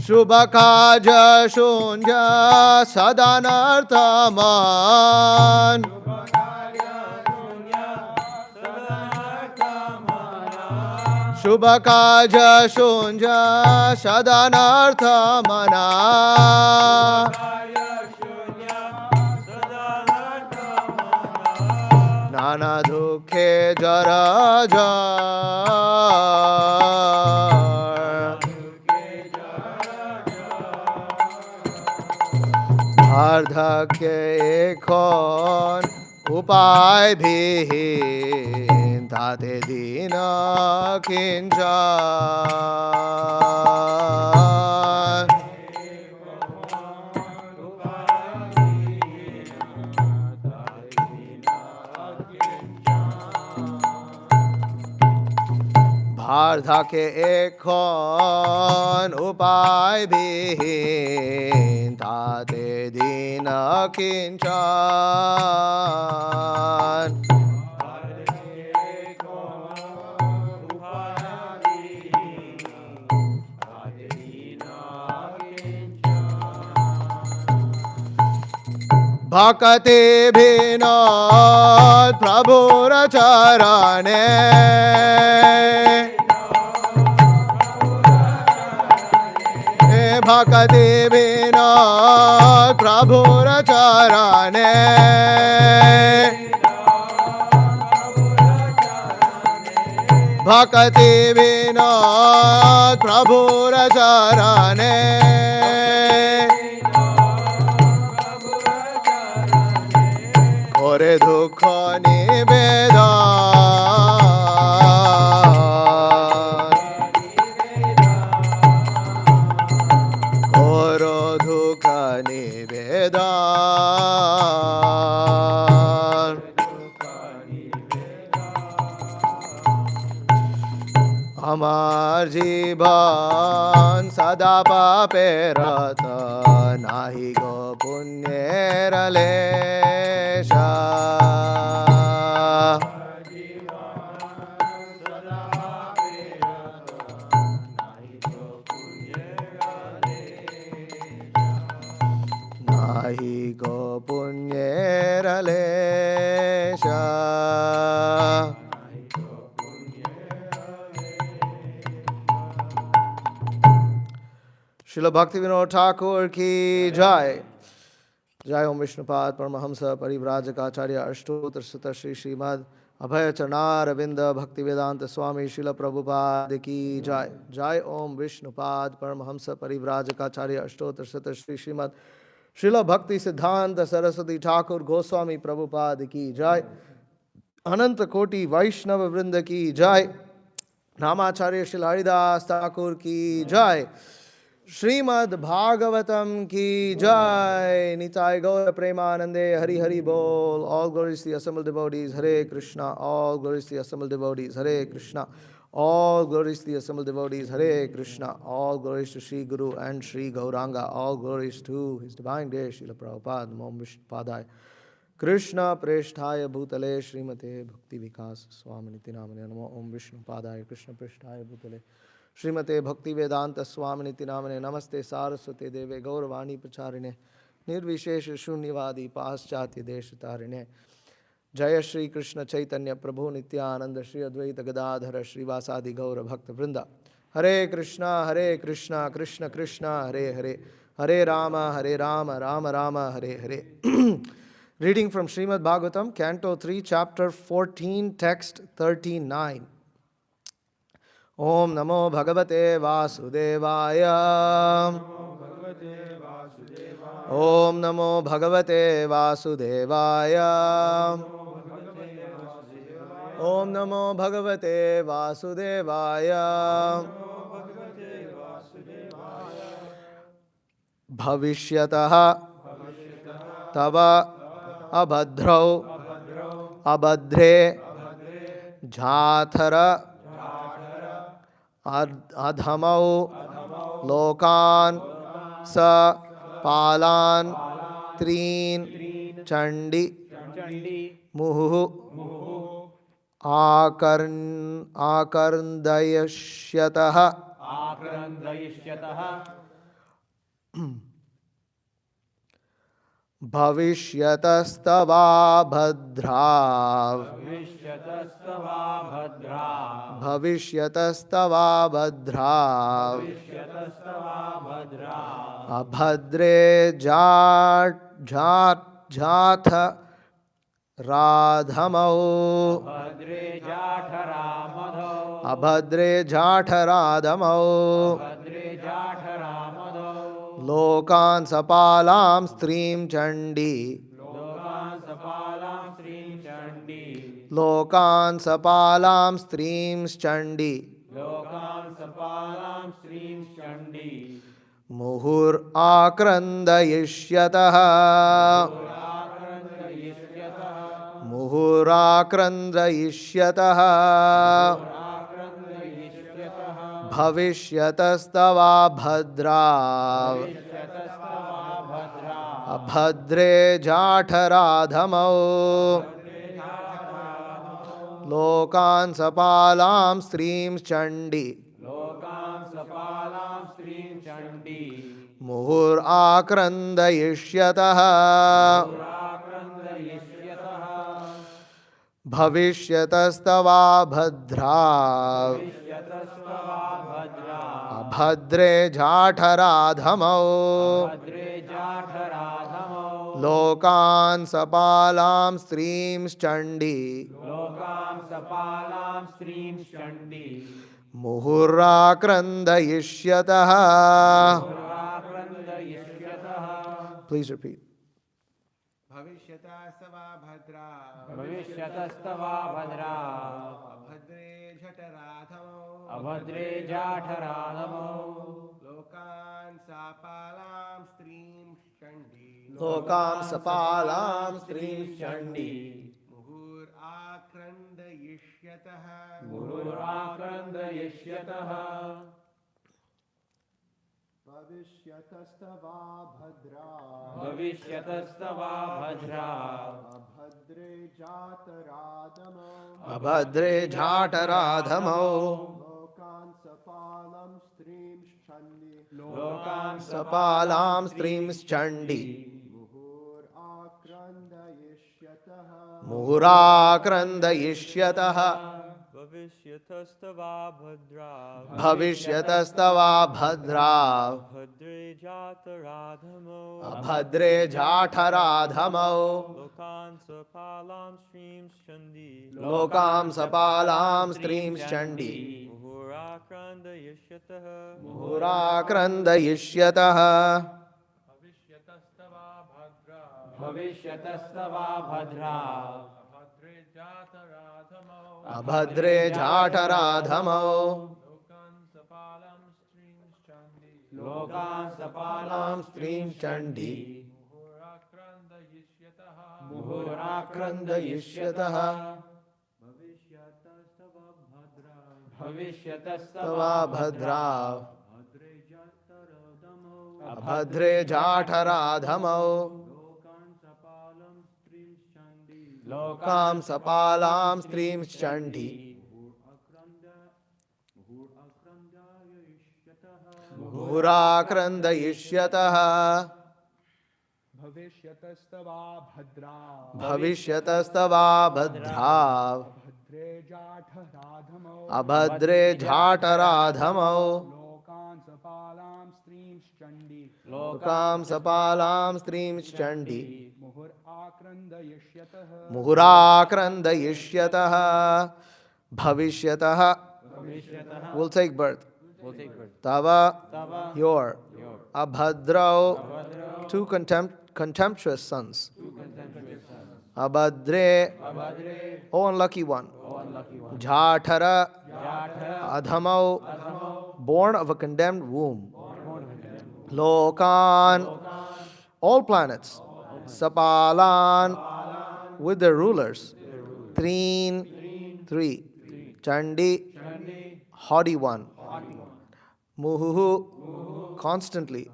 śubha-kārya-śūnya sadānartha-manāh śubha-kārya-śūnya sadānartha-manāh nāna-dukhe jara-jara वार्धक्ये एकोन upāya-vihīna tā'te dīna kiñcan वार्धक्ये एकोन upāya-vihīna tā'te dīna kiñcan भक्ति-विनोद-प्रभुर-चरणे भक्ति-विनोद-प्रभुर-चरणे भक्ति-विनोद-प्रभुर-चरणे घोरे दुःख निवेदन घोर दुःख निवेदन আমার জীবন সদা পাপে রত nāhiko punyera kleśa nāhiko punyera kleśa Srila भक्ति विनोद ठाकुर की जय। जय ओम विष्णुपाद परमहंस परिव्राजकाचार्य अष्टोत्तर शत श्री श्रीमद अभय चरणारविंद भक्ति वेदांत स्वामी श्रील प्रभुपाद की जय। जय ओम विष्णुपाद परमहंस परिव्राजकाचार्य अष्टोत्तर शत श्री श्रीमद श्रील भक्ति सिद्धांत सरस्वती ठाकुर गोस्वामी प्रभुपाद की जय। अनंत कोटि वैष्णव वृंद की जय। नामाचार्य श्री हरिदास ठाकुर की जय। श्रीमद् भागवतम की जय। निताय गौर प्रेमानंदे हरि हरि बोल। All glories to the assembled devotees. Hare Krishna. All glories to the assembled devotees. Hare Krishna. All glories to the assembled devotees. Hare Krishna. All glories to Sri Guru and Sri Gauranga. All glories to His Divine Grace Srila Prabhupada. Namo Vishnupadaya Krishna Preshthaya Bhutale Srimate Bhakti Vikas Swaminiti Namane Namo Om Vishnupadaya Krishna Preshthaya Bhutale श्रीमते भक्ति वेदांत स्वामिनिति नामने नमस्ते सारस्वते देवे गौरवाणी प्रचारिणे निर्विशेष शून्यवादी पाश्चात्य देश तारिणे। जय श्री कृष्ण चैतन्य प्रभु नित्यानंद श्री अद्वैत गदाधर श्रीवासादि गौर भक्त वृंदा। हरे Krishna Krishna Krishna Hare Hare Hare Ram Ram Ram Hare Hare. Reading from Srimad Bhagavatam, Canto 3, Chapter 14, Text 39. Om Namo Bhagavate Vasudevaya. Om Namo Bhagavate Vasudevaya. Om Namo Bhagavate Vasudevaya. Bhavishyatah Tava Abhadrau Abhadre Jhathara Adhamau लोकान् सपालान् त्रीन् चण्डी मुहुः आकर्न्दयिष्यतः भविष्यतस्तवा भद्रा भविष्यतस्तवा भद्रा अभद्रे जाथ राधमौ अभद्रे जाठ राधमौ लोकान् सपालां स्त्रीं चण्डी लोकान् सपालां स्त्रीं चण्डी मुहुराक्रन्दयिष्यतः मुहुराक्रन्दयिष्यतः भविष्यतस्तवा भद्रा अभद्रे जाठराधमौ लोकान् सपालां स्त्रीं चण्डी मुहुराक्रन्दयिष्यतः भविष्यतस्तवा भद्रा अभद्रे जाठराधमौ लोकान् सपालां स्त्रीं चण्डी मुहुराक्रन्दयिष्यतः. Please repeat. भविष्यतस्तवा भद्रा भविष्यतस्तवा भद्रा अभद्रे झठराधमौ अभद्रे जाठराधमौ लोकान् सपालां स्त्रीं चण्डी लोकां सपालां स्त्रीं चण्डी मुहुराक्रन्दयिष्यतः मुहुराक्रन्दयिष्यतः भविष्यतस्तवा भद्रा भविष्यतस्तवा भद्रा अभद्रे जातराधमौ अभद्रे जाठराधमौ लोकान् सपालां स्त्रीं चण्डी लोकान् सपालां स्त्रीं चण्डी मुहुराक्रन्दयिष्यतः मुहुराक्रन्दयिष्यतः भविष्यतस्तवा भद्रा भविष्यतस्तवा भद्रा भद्रे जातराधमौ अभद्रे जाठराधमौ लोकान् सपालां स्त्रीं चण्डी लोकां सपालां स्त्रीं चण्डी मुहुराक्रन्दयिष्यतः मुहुराक्रन्दयिष्यतः भविष्यतस्तवा भद्रा अभद्रे जाठराधमौ लोकान् सपालां स्त्रीं चण्डी मुहुराक्रन्दयिष्यतः भविष्यतस्तवा भद्रा अभद्रे जाठराधमौ लोकां सपालां स्त्रीं चण्डी मुहुराक्रन्दयिष्यतः भविष्यतस्तवा भद्रा भविष्यतस्तवा भद्रा भद्रे जाठराधमौ अभद्रे जाठराधमौ लोकान् सपालां स्त्रीं चण्डी लोकां सपालां स्त्रीं Chandi मुहुराक्रन्दयिष्यतः मुहुराक्रन्दयिष्यतः भविष्यतः. We'll take birth. Tava, your. Abhadrao, two contemptuous sons. Abhadre, oh unlucky one. Jhatara, Adhamau, born of a condemned womb. Lokan, all planets. Sapalan, with their rulers. Treen, three. Chandi, haughty one. Muhuhu, constantly.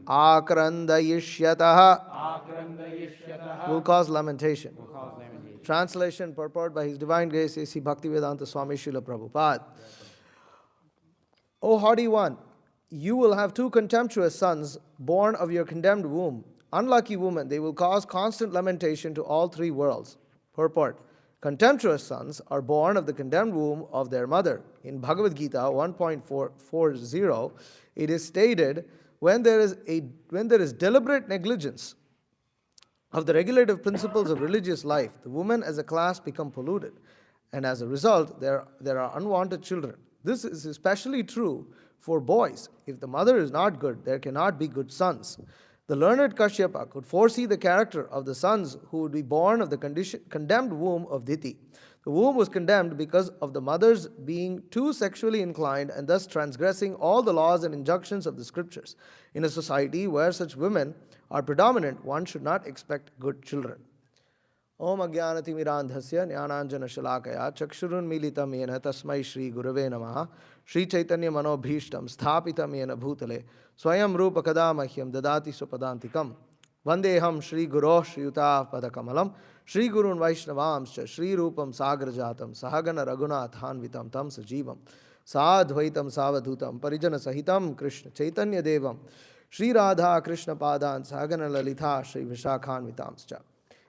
Ākrandayishyatah ākrandayishyatah will cause lamentation. will cause lamentation. Translation, purport by His Divine Grace A.C. Bhaktivedanta Swami Srila Prabhupada. O haughty one, you will have two contemptuous sons born of your condemned womb. Unlucky woman, they will cause constant lamentation to all three worlds. Purport. Contemptuous sons are born of the condemned womb of their mother. In Bhagavad Gita 1.440, it is stated, when there is deliberate negligence of the regulative principles of religious life, the women as a class become polluted, and as a result, there are unwanted children. This is especially true for boys. If the mother is not good, there cannot be good sons. The learned Kashyapa could foresee the character of the sons who would be born of the condemned womb of Diti. The womb was condemned because of the mothers being too sexually inclined and thus transgressing all the laws and injunctions of the scriptures. In a society where such women are predominant, one should not expect good children. Om Ajnanatimirandhasya Jnananjana Shalakaya Chakshurun Militam Yena Tasmai Shri Gurave Namaha Shri Chaitanya Manobhishtam Sthapitam Yena Bhutale Swayam Rupa Kadamahyam Dadati Supadantikam Vandeham Shri Guru Shriyuta Padakamalam Shri Gurun Vaishnavamscha Shri Rupam Sagrajatam Sahagana Raghunathanvitam Tam Sajivam Sadhvaitam Savadhutam Parijana Sahitam Krishna Chaitanya Devam Shri Radha Krishna Padan Sahagana Lalitha Shri Vishakhanvitamscha.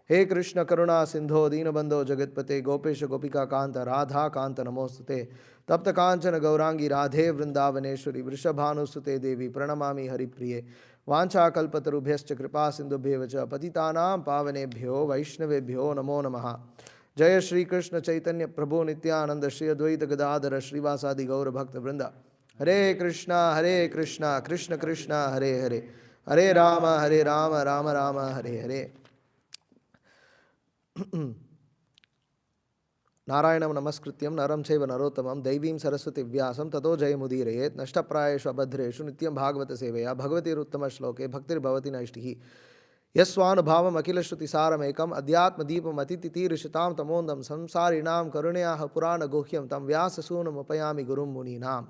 He Krishna Karuna Sindho Deenabandho Jagatpate Gopesha Gopika Kanta Radha Kanta Namostute Tapta Kanchana Gaurangi Radhe Vrindavaneshwari Vrishabhanusute Devi Pranamami Haripriye Vancha Kalpatarubhyascha Kripa Sindhubhyevacha Patitanam Pavanebhyo Vaishnavebhyo Namo Namaha Jaya Shri Krishna Chaitanya Prabhu Nityananda Shri Advaita Gadadhara Srivasadi Gaura Bhakta Vrinda Hare Krishna Krishna Krishna Hare Hare Hare Rama Rama Rama Hare Hare. Narayanam namaskrityam naram chaiva narottamam daivim saraswati vyasam tato jayamudhirayet nashtaprayeshu abhadreshu nityam bhagavata sevaya bhagavati ruttama shloke bhaktir bhavati naishtihi yasvanubhavam akila shruti saramekam adhyatma deepam atititi rishitam tamondam samsarinam karunyaha purana guhyam tam vyasa sunam upayami gurum muninam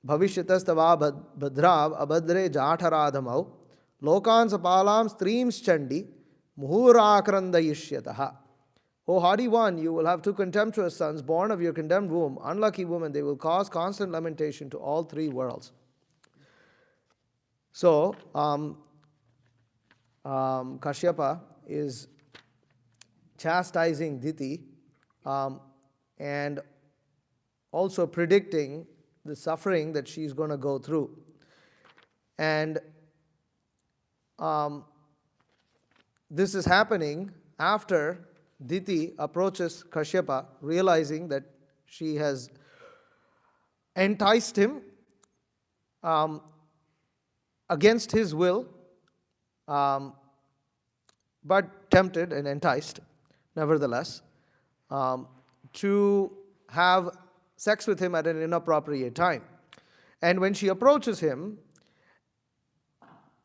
bhavishyatastava bhadrav abhadre jatharadhamau lokan sapalam streams chandi muhurakrandayishyatah. O haughty one, you will have two contemptuous sons born of your condemned womb. Unlucky woman, they will cause constant lamentation to all three worlds. So, Kashyapa is chastising Diti and also predicting the suffering that she's going to go through. And this is happening after Diti approaches Kashyapa, realizing that she has enticed him against his will, but tempted and enticed, nevertheless, to have sex with him at an inappropriate time. And when she approaches him,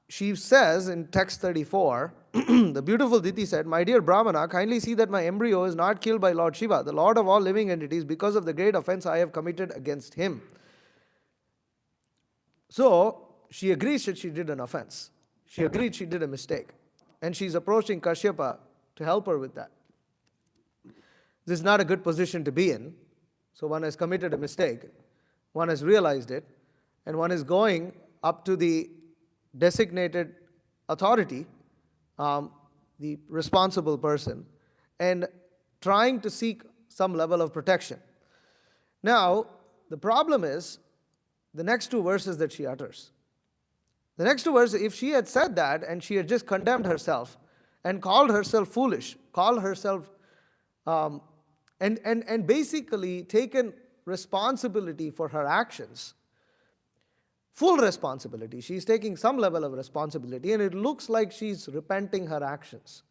she says in text 34, the beautiful Diti said, "My dear Brahmana, kindly see that my embryo is not killed by Lord Shiva, the Lord of all living entities, because of the great offense I have committed against him." So, she agrees that she did an offense. She agreed she did a mistake. And she's approaching Kashyapa to help her with that. This is not a good position to be in. So one has committed a mistake, one has realized it, and one is going up to the designated authority, the responsible person, and trying to seek some level of protection. Now, the problem is the next two verses that she utters. The next two verses, if she had said that and she had just condemned herself and called herself foolish, called herself, and basically taken responsibility for her actions, full responsibility. She's taking some level of responsibility, and it looks like she's repenting her actions.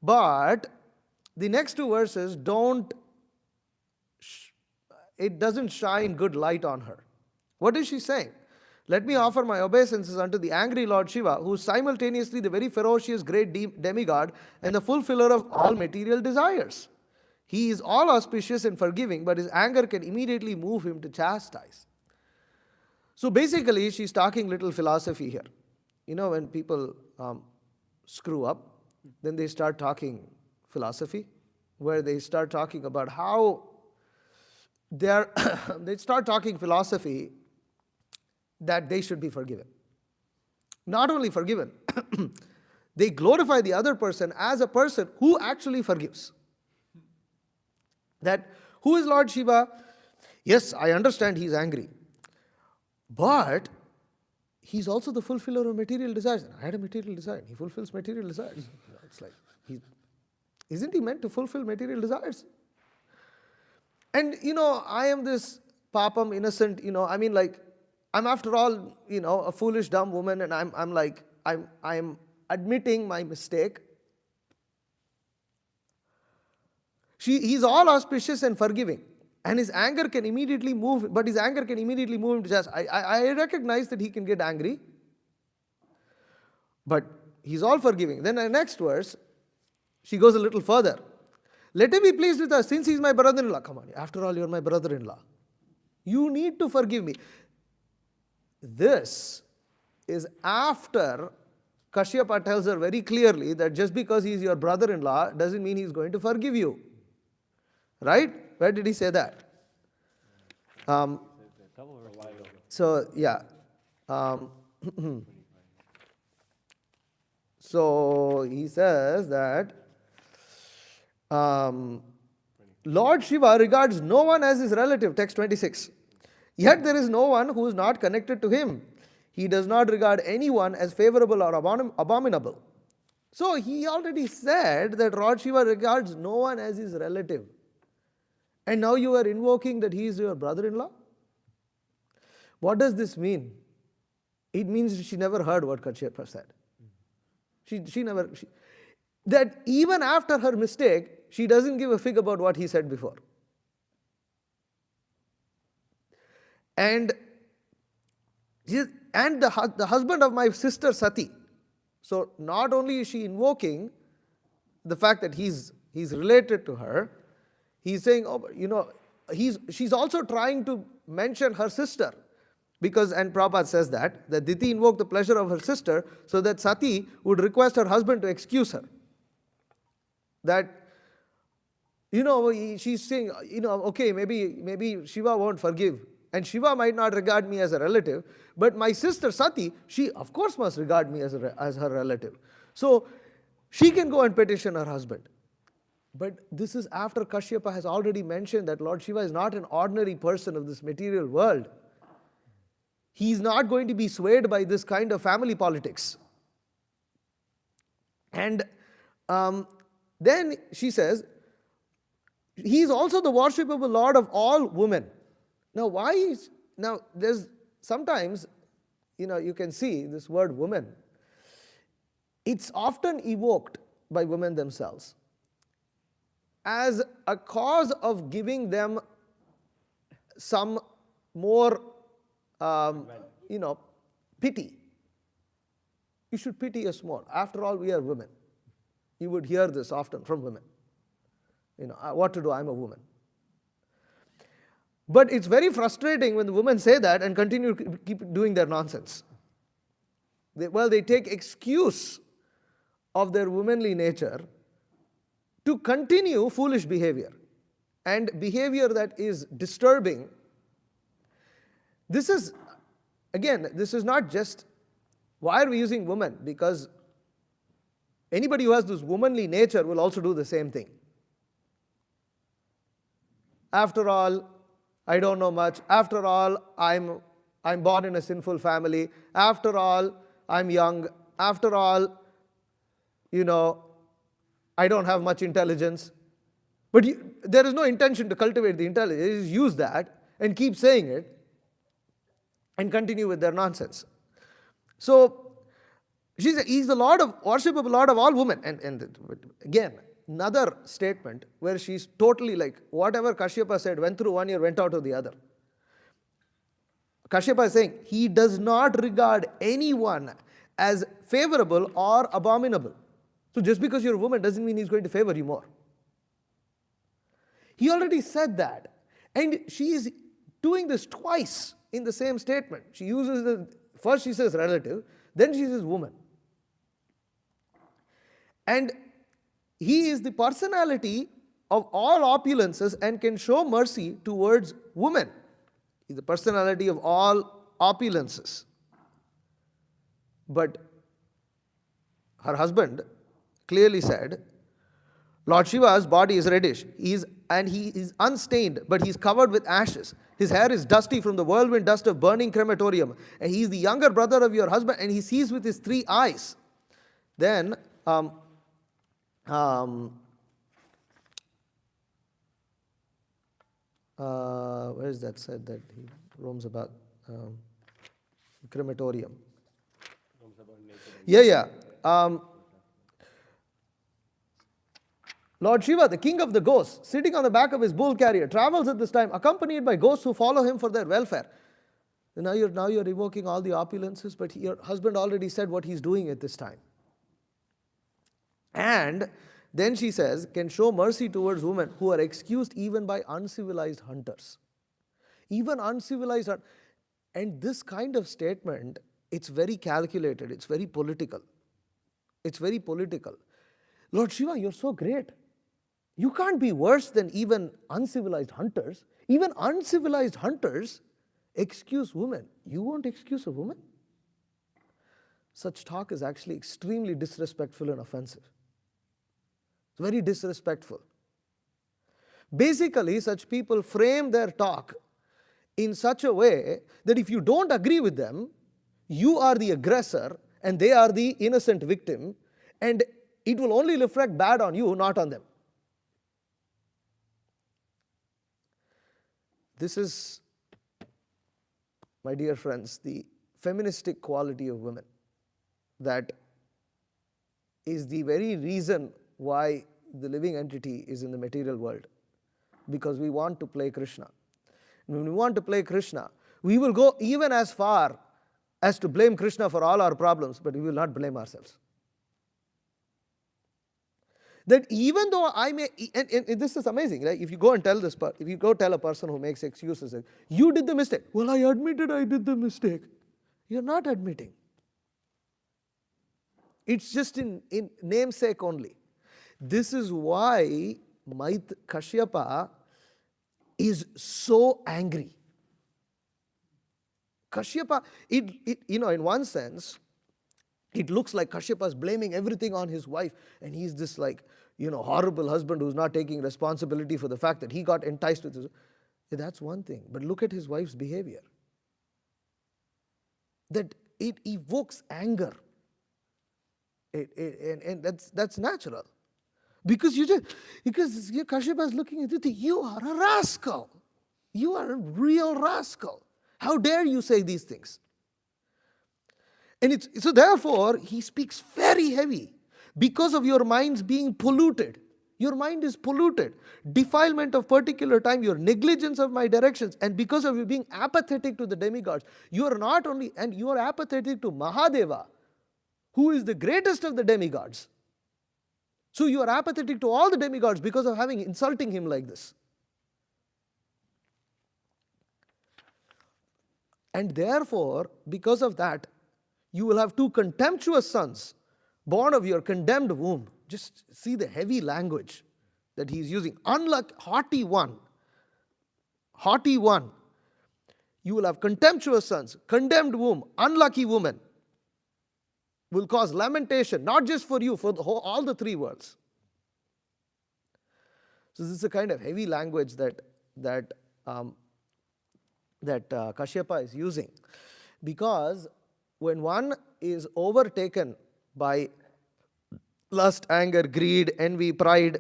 But the next two verses it doesn't shine good light on her. What is she saying? Let me offer my obeisances unto the angry Lord Shiva, who is simultaneously the very ferocious great demigod and the fulfiller of all material desires. He is all auspicious and forgiving, but his anger can immediately move him to chastise. So basically, she's talking little philosophy here. You know, when people screw up, then they start talking philosophy, where they start talking about how they start talking philosophy that they should be forgiven. Not only forgiven, they glorify the other person as a person who actually forgives. That, who is Lord Shiva? Yes, I understand he's angry. But he's also the fulfiller of material desires. I had a material desire. He fulfills material desires. It's like, isn't he meant to fulfill material desires? And, I am this papam, innocent, I'm after all, a foolish, dumb woman, and I'm admitting my mistake. He's all auspicious and forgiving. And his anger can immediately move him to just, I recognize that he can get angry, but he's all forgiving. Then the next verse, she goes a little further. Let him be pleased with us, since he's my brother-in-law. Come on, after all, you're my brother-in-law. You need to forgive me. This is after Kashyapa tells her very clearly that just because he's your brother-in-law doesn't mean he's going to forgive you. Right? Where did he say that? So he says that Lord Shiva regards no one as his relative, text 26. Yet there is no one who is not connected to him. He does not regard anyone as favorable or abominable. So he already said that Lord Shiva regards no one as his relative. And now you are invoking that he is your brother-in-law? What does this mean? It means she never heard what Kashyapa said. That even after her mistake, she doesn't give a fig about what he said before. And the husband of my sister Sati. So not only is she invoking the fact that he's related to her, he's saying, she's also trying to mention her sister. Because, and Prabhupada says that Diti invoked the pleasure of her sister so that Sati would request her husband to excuse her. That, she's saying, okay, maybe Shiva won't forgive. And Shiva might not regard me as a relative, but my sister Sati, she of course must regard me as her relative. So she can go and petition her husband. But this is after Kashyapa has already mentioned that Lord Shiva is not an ordinary person of this material world. He's not going to be swayed by this kind of family politics. And then she says, he is also the worshipable Lord of all women. Now there's sometimes, you can see this word woman. It's often evoked by women themselves as a cause of giving them some more, pity. You should pity us more. After all, we are women. You would hear this often from women. What to do, I'm a woman. But it's very frustrating when the women say that and continue to keep doing their nonsense. They take excuse of their womanly nature to continue foolish behavior and behavior that is disturbing. This is not just, why are we using women? Because anybody who has this womanly nature will also do the same thing. After all, I don't know much. After all, I'm born in a sinful family. After all, I'm young. After all, I don't have much intelligence. But there is no intention to cultivate the intelligence. They just use that and keep saying it and continue with their nonsense. So, he's the worshipable Lord of all women. And again, another statement where she's totally like, whatever Kashyapa said went through one ear, went out of the other. Kashyapa is saying, he does not regard anyone as favorable or abominable. So just because you're a woman doesn't mean he's going to favor you more. He already said that. And she is doing this twice. in the same statement. She uses first she says relative, then she says woman. And he is the personality of all opulences and can show mercy towards women. He is the personality of all opulences. But her husband clearly said, Lord Shiva's body is reddish, he is unstained, but he is covered with ashes. His hair is dusty from the whirlwind dust of burning crematorium. And he is the younger brother of your husband, and he sees with his 3 eyes. Then, where is that said that he roams about crematorium? Yeah. Lord Shiva, the king of the ghosts, sitting on the back of his bull carrier, travels at this time, accompanied by ghosts who follow him for their welfare. Now you're evoking all the opulences, but your husband already said what he's doing at this time. And then she says, can show mercy towards women who are excused even by uncivilized hunters. Even uncivilized hunters. And this kind of statement, it's very calculated, it's very political. It's very political. Lord Shiva, you're so great. You can't be worse than even uncivilized hunters. Even uncivilized hunters excuse women. You won't excuse a woman? Such talk is actually extremely disrespectful and offensive. It's very disrespectful. Basically, such people frame their talk in such a way that if you don't agree with them, you are the aggressor and they are the innocent victim, and it will only reflect bad on you, not on them. This is, my dear friends, the feministic quality of women that is the very reason why the living entity is in the material world. Because we want to play Krishna. When we want to play Krishna, we will go even as far as to blame Krishna for all our problems, but we will not blame ourselves. That even though I may, and this is amazing, right? If you go and tell if you go tell a person who makes excuses, you did the mistake. Well, I admitted I did the mistake. You're not admitting. It's just in namesake only. This is why Kashyapa is so angry. Kashyapa, in one sense, it looks like Kashyapa is blaming everything on his wife, and he's this horrible husband who's not taking responsibility for the fact that he got enticed with his. That's one thing, but look at his wife's behavior. That it evokes anger, and that's natural, because Kashyapa is looking at it. You are a rascal. You are a real rascal. How dare you say these things? And so therefore, he speaks very heavy because of your minds being polluted. Your mind is polluted. Defilement of particular time, your negligence of my directions, and because of you being apathetic to the demigods, you are not only, and you are apathetic to Mahadeva, who is the greatest of the demigods. So you are apathetic to all the demigods because of having insulting him like this. And therefore, because of that, you will have 2 contemptuous sons, born of your condemned womb. Just see the heavy language that he is using. Haughty one. You will have contemptuous sons, condemned womb, unlucky woman. Will cause lamentation, not just for you, for all the 3 worlds. So this is a kind of heavy language that Kashyapa is using, because when one is overtaken by lust, anger, greed, envy, pride,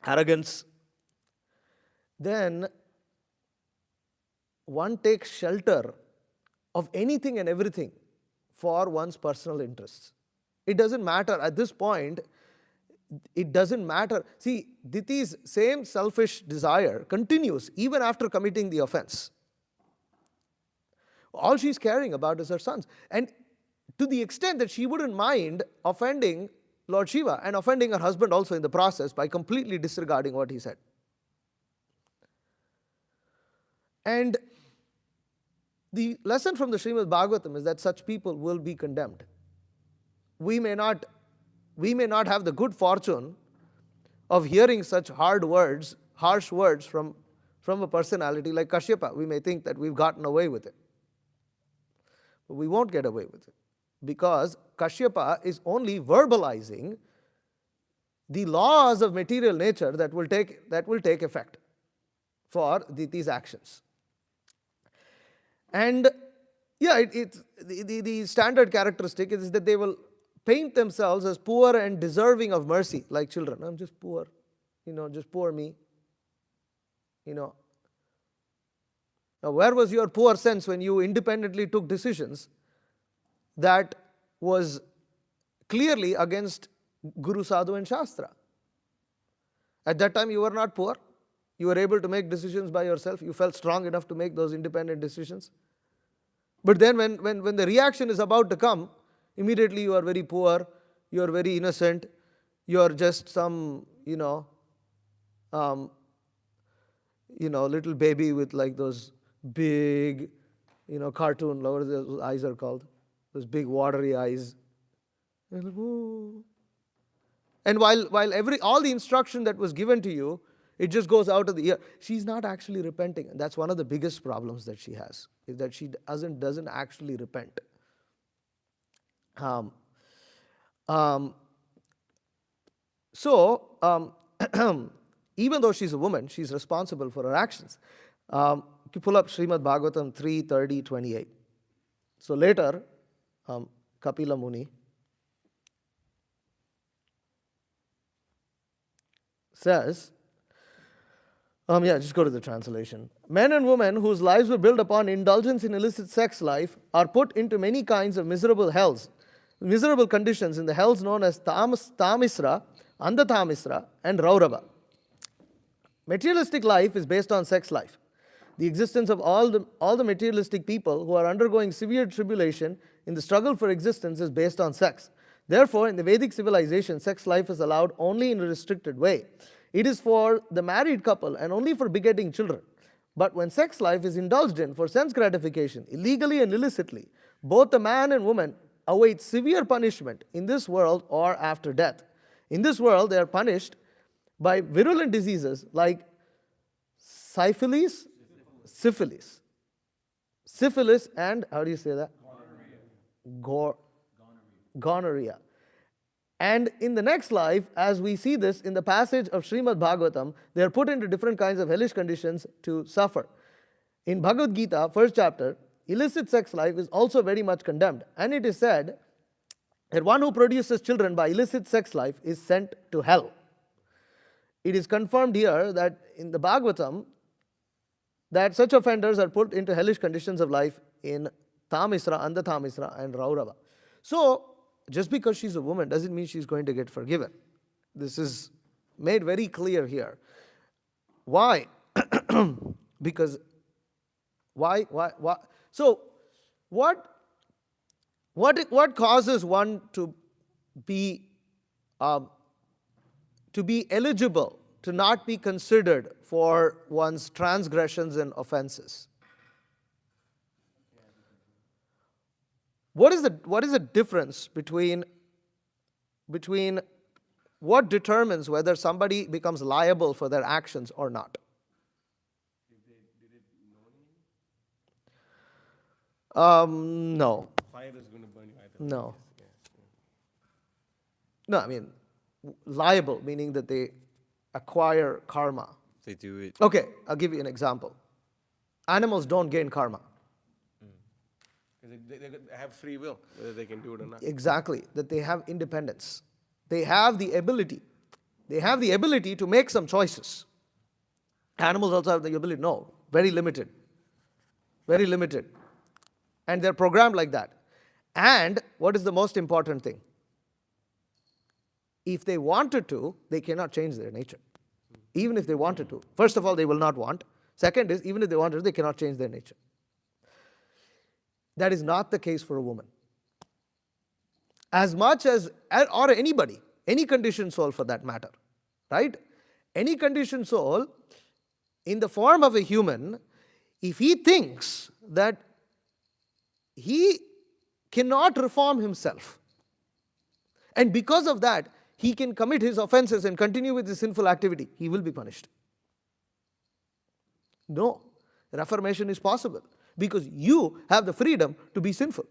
arrogance, then one takes shelter of anything and everything for one's personal interests. It doesn't matter at this point. It doesn't matter. See, Diti's same selfish desire continues even after committing the offense. All she's caring about is her sons. And to the extent that she wouldn't mind offending Lord Shiva and offending her husband also in the process by completely disregarding what he said. And The lesson from the Srimad Bhagavatam is that such people will be condemned. We may not have the good fortune of hearing such harsh words from a personality like Kashyapa. We may think that we've gotten away with it. But we won't get away with it, because Kashyapa is only verbalizing the laws of material nature that will take effect for these actions. And the standard characteristic is that they will paint themselves as poor and deserving of mercy, like children. I'm just poor, just poor me. Now, where was your poor sense when you independently took decisions that was clearly against Guru, Sadhu and Shastra? At that time you were not poor. You were able to make decisions by yourself. You felt strong enough to make those independent decisions. But then when the reaction is about to come, immediately you are very poor, you are very innocent, you are just some, little baby with like those big, cartoon, what those eyes are called? Those big watery eyes. And like, oh. And while all the instruction that was given to you, it just goes out of the ear. She's not actually repenting. And that's one of the biggest problems that she has, is that she doesn't actually repent. Even though she's a woman, she's responsible for her actions. You pull up Srimad Bhagavatam 3:30-28. So later, Kapila Muni says, just go to the translation. Men and women whose lives were built upon indulgence in illicit sex life are put into many kinds of miserable conditions in the hells known as Tāmisra, Andhatāmisra, and Raurava. Materialistic life is based on sex life. The existence of all the materialistic people who are undergoing severe tribulation in the struggle for existence is based on sex. Therefore, in the Vedic civilization, sex life is allowed only in a restricted way. It is for the married couple and only for begetting children. But when sex life is indulged in for sense gratification, illegally and illicitly, both the man and woman await severe punishment in this world or after death. In this world, they are punished by virulent diseases like syphilis, and how do you say that? Gonorrhea. And in the next life, as we see this in the passage of Srimad Bhagavatam, they are put into different kinds of hellish conditions to suffer. In Bhagavad Gita, 1st chapter, illicit sex life is also very much condemned. And it is said that one who produces children by illicit sex life is sent to hell. It is confirmed here that in the Bhagavatam, that such offenders are put into hellish conditions of life in Tāmisra, Andhatāmisra, and Raurava. So, just because she's a woman doesn't mean she's going to get forgiven. This is made very clear here. Why? Because why? So, what causes one to be eligible to not be considered for one's transgressions and offenses? What is the difference between what determines whether somebody becomes liable for their actions or not? No. Fire is going to burn you. No. No, I mean, liable, meaning that they acquire karma. They do it. Okay, I'll give you an example. Animals don't gain karma. Because they have free will, whether they can do it or not. Exactly, that they have independence. They have the ability. They have the ability to make some choices. Animals also have the ability. No, very limited. Very limited. And they're programmed like that. And what is the most important thing? If they wanted to, they cannot change their nature. Even if they wanted to. First of all, they will not want. Second is, even if they wanted to, they cannot change their nature. That is not the case for a woman. As much as, or anybody, any conditioned soul for that matter, right? Any conditioned soul, in the form of a human, if he thinks that he cannot reform himself. And because of that, he can commit his offenses and continue with his sinful activity. He will be punished. No, reformation is possible because you have the freedom to be sinful.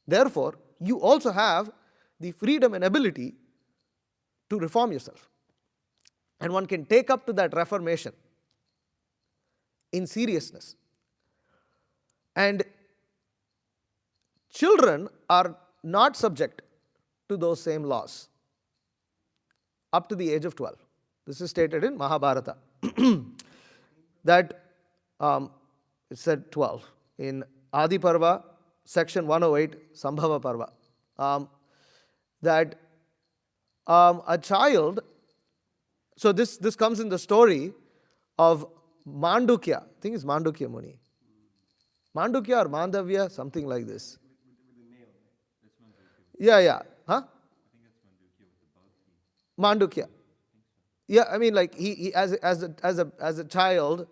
Therefore, you also have the freedom and ability to reform yourself. And one can take up to that reformation in seriousness. And children are not subject to those same laws up to the age of 12. This is stated in Mahabharata. That it said 12 in Adi Parva, section 108, Sambhava Parva. That a child, so this comes in the story of Mandukya. I think it's Mandukya Muni. Mandukya or Mandavya, something like this. Yeah. Huh? Mandukya. Yeah, I mean, like he as a child,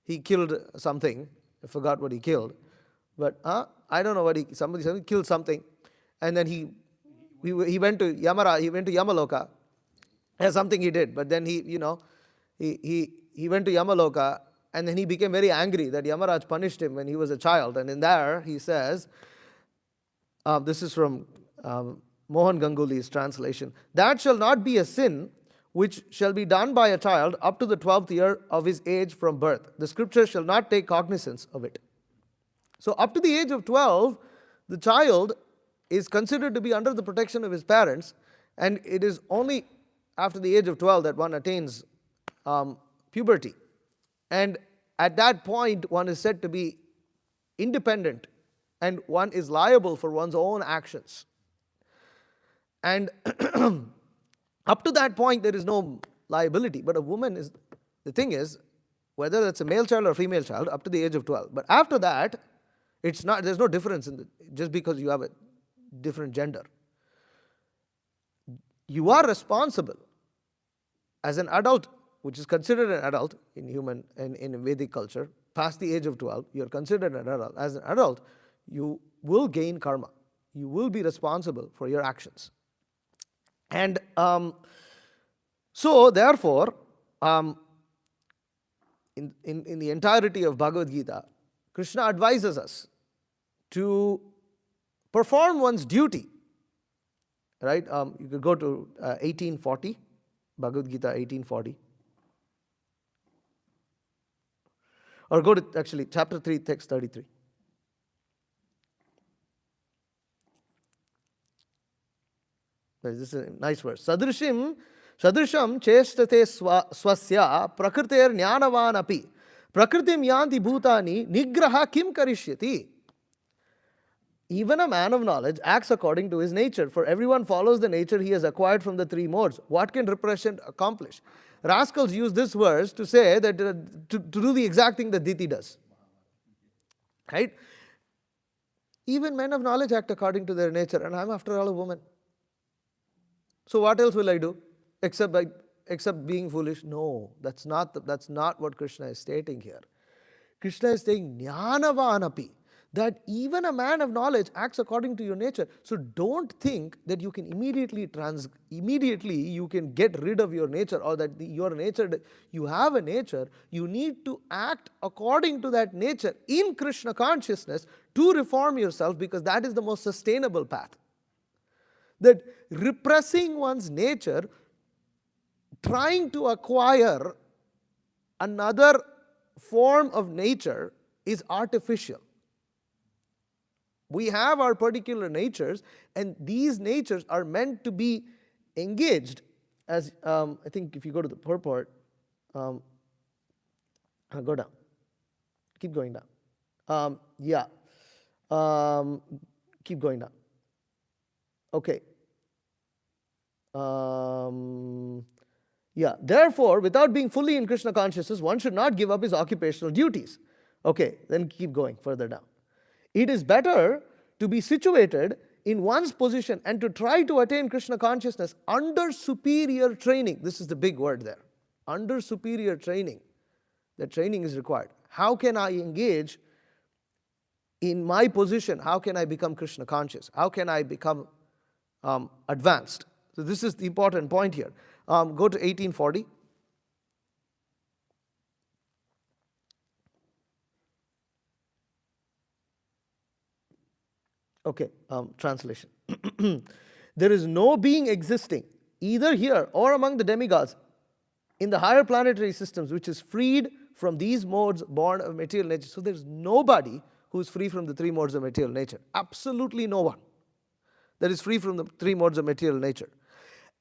he killed something. I forgot what he killed, but I don't know what somebody killed something, and then he went to Yamara. He went to Yamaloka. There's something he did, but then he went to Yamaloka, and then he became very angry that Yamaraj punished him when he was a child. And in there he says, this is from Mohan Ganguly's translation, that shall not be a sin which shall be done by a child up to the 12th year of his age from birth. The scripture shall not take cognizance of it. So up to the age of 12, the child is considered to be under the protection of his parents, and it is only after the age of 12 that one attains puberty. And at that point, one is said to be independent, and one is liable for one's own actions. And up to that point, there is no liability. But a woman is, the thing is, whether that's a male child or a female child, up to the age of 12. But after that, it's not. There's no difference just because you have a different gender. You are responsible as an adult, which is considered an adult in human and in Vedic culture, past the age of 12, you are considered an adult. As an adult, you will gain karma. You will be responsible for your actions. And so, therefore, in the entirety of Bhagavad Gita, Krishna advises us to perform one's duty. Right? You could go to 1840, Bhagavad Gita 1840. Or go to, actually, chapter 3, text 33. This is a nice verse. Sadrisham chestate swasya prakriter jnanavan api prakritim yanti bhutani nigraha kim karishyati. Even a man of knowledge acts according to his nature, for everyone follows the nature he has acquired from the three modes. What can repression accomplish? Rascals use this verse to say that to do the exact thing that Diti does. Right? Even men of knowledge act according to their nature, and I'm after all a woman. So what else will I do except being foolish? No, that's not what Krishna is stating here. Krishna is saying jnanavanapi, that even a man of knowledge acts according to your nature. So don't think that you can immediately you can get rid of your nature, or that your nature, you have a nature, you need to act according to that nature in Krishna consciousness to reform yourself, because that is the most sustainable path. That repressing one's nature, trying to acquire another form of nature, is artificial. We have our particular natures, and these natures are meant to be engaged. As I think if you go to the purport, go down. Keep going down. Keep going down. Okay. Therefore, without being fully in Krishna consciousness, one should not give up his occupational duties. Okay, then keep going further down. It is better to be situated in one's position and to try to attain Krishna consciousness under superior training. This is the big word there. Under superior training. The training is required. How can I engage in my position, how can I become Krishna conscious? How can I become advanced? So this is the important point here. Go to 1840. Okay, translation. There is no being existing, either here or among the demigods, in the higher planetary systems, which is freed from these modes born of material nature. So there's nobody who is free from the three modes of material nature. Absolutely no one that is free from the three modes of material nature.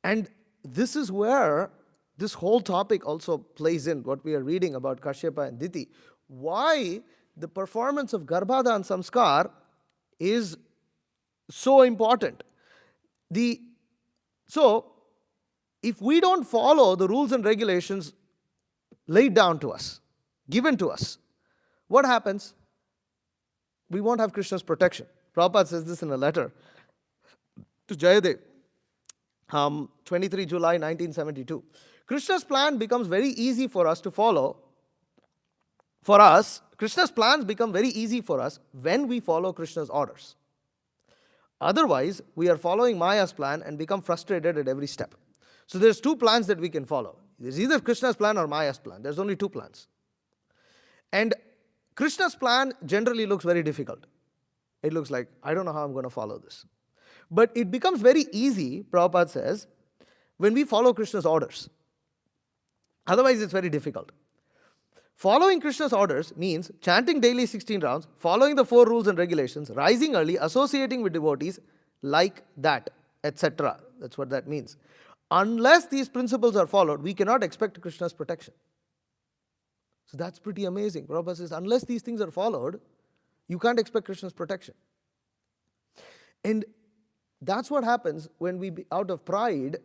And this is where this whole topic also plays in, what we are reading about Kashyapa and Diti. Why the performance of Garbhada and Samskar is so important. So, if we don't follow the rules and regulations laid down to us, given to us, what happens? We won't have Krishna's protection. Prabhupada says this in a letter to Jayadev, 23 July 1972. Krishna's plan becomes very easy for us to follow. For us, Krishna's plans become very easy for us when we follow Krishna's orders. Otherwise, we are following Maya's plan and become frustrated at every step. So there's two plans that we can follow. There's either Krishna's plan or Maya's plan. There's only two plans. And Krishna's plan generally looks very difficult. It looks like, I don't know how I'm going to follow this. But it becomes very easy, Prabhupada says, when we follow Krishna's orders. Otherwise, it's very difficult. Following Krishna's orders means chanting daily 16 rounds, following the 4 rules and regulations, rising early, associating with devotees like that, etc. That's what that means. Unless these principles are followed, we cannot expect Krishna's protection. So that's pretty amazing. Prabhupada says, unless these things are followed, you can't expect Krishna's protection. And that's what happens when we, out of pride,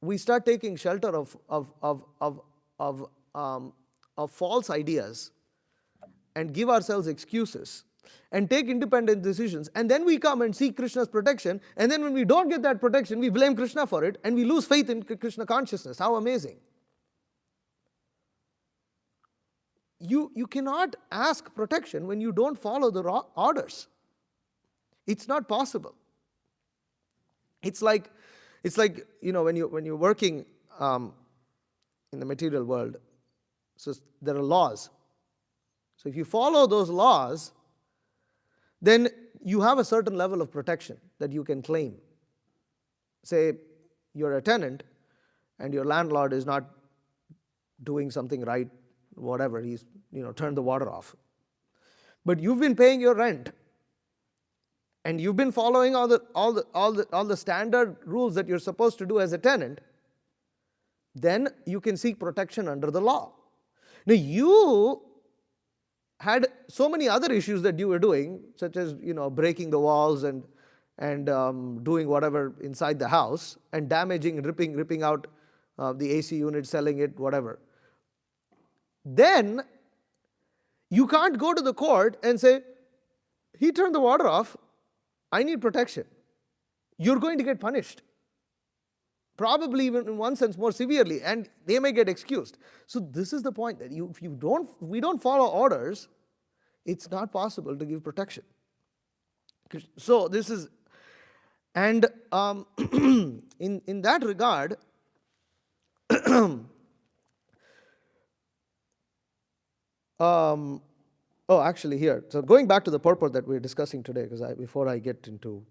we start taking shelter of false ideas and give ourselves excuses and take independent decisions, and then we come and seek Krishna's protection, and then when we don't get that protection, we blame Krishna for it, and we lose faith in Krishna consciousness. How amazing. You cannot ask protection when you don't follow the orders. It's not possible. It's like when you're working in the material world. So there are laws. So if you follow those laws, then you have a certain level of protection that you can claim. Say you're a tenant and your landlord is not doing something right, whatever, he's turned the water off. But you've been paying your rent and you've been following all the standard rules that you're supposed to do as a tenant, then you can seek protection under the law. Now you had so many other issues that you were doing, such as breaking the walls and doing whatever inside the house and damaging, ripping out the AC unit, selling it, whatever. Then you can't go to the court and say, he turned the water off, I need protection. You're going to get punished. Probably even in one sense more severely, and they may get excused. So this is the point, that if we don't follow orders, it's not possible to give protection. So this is, and in that regard, actually here, so going back to the purport that we're discussing today, because before I get into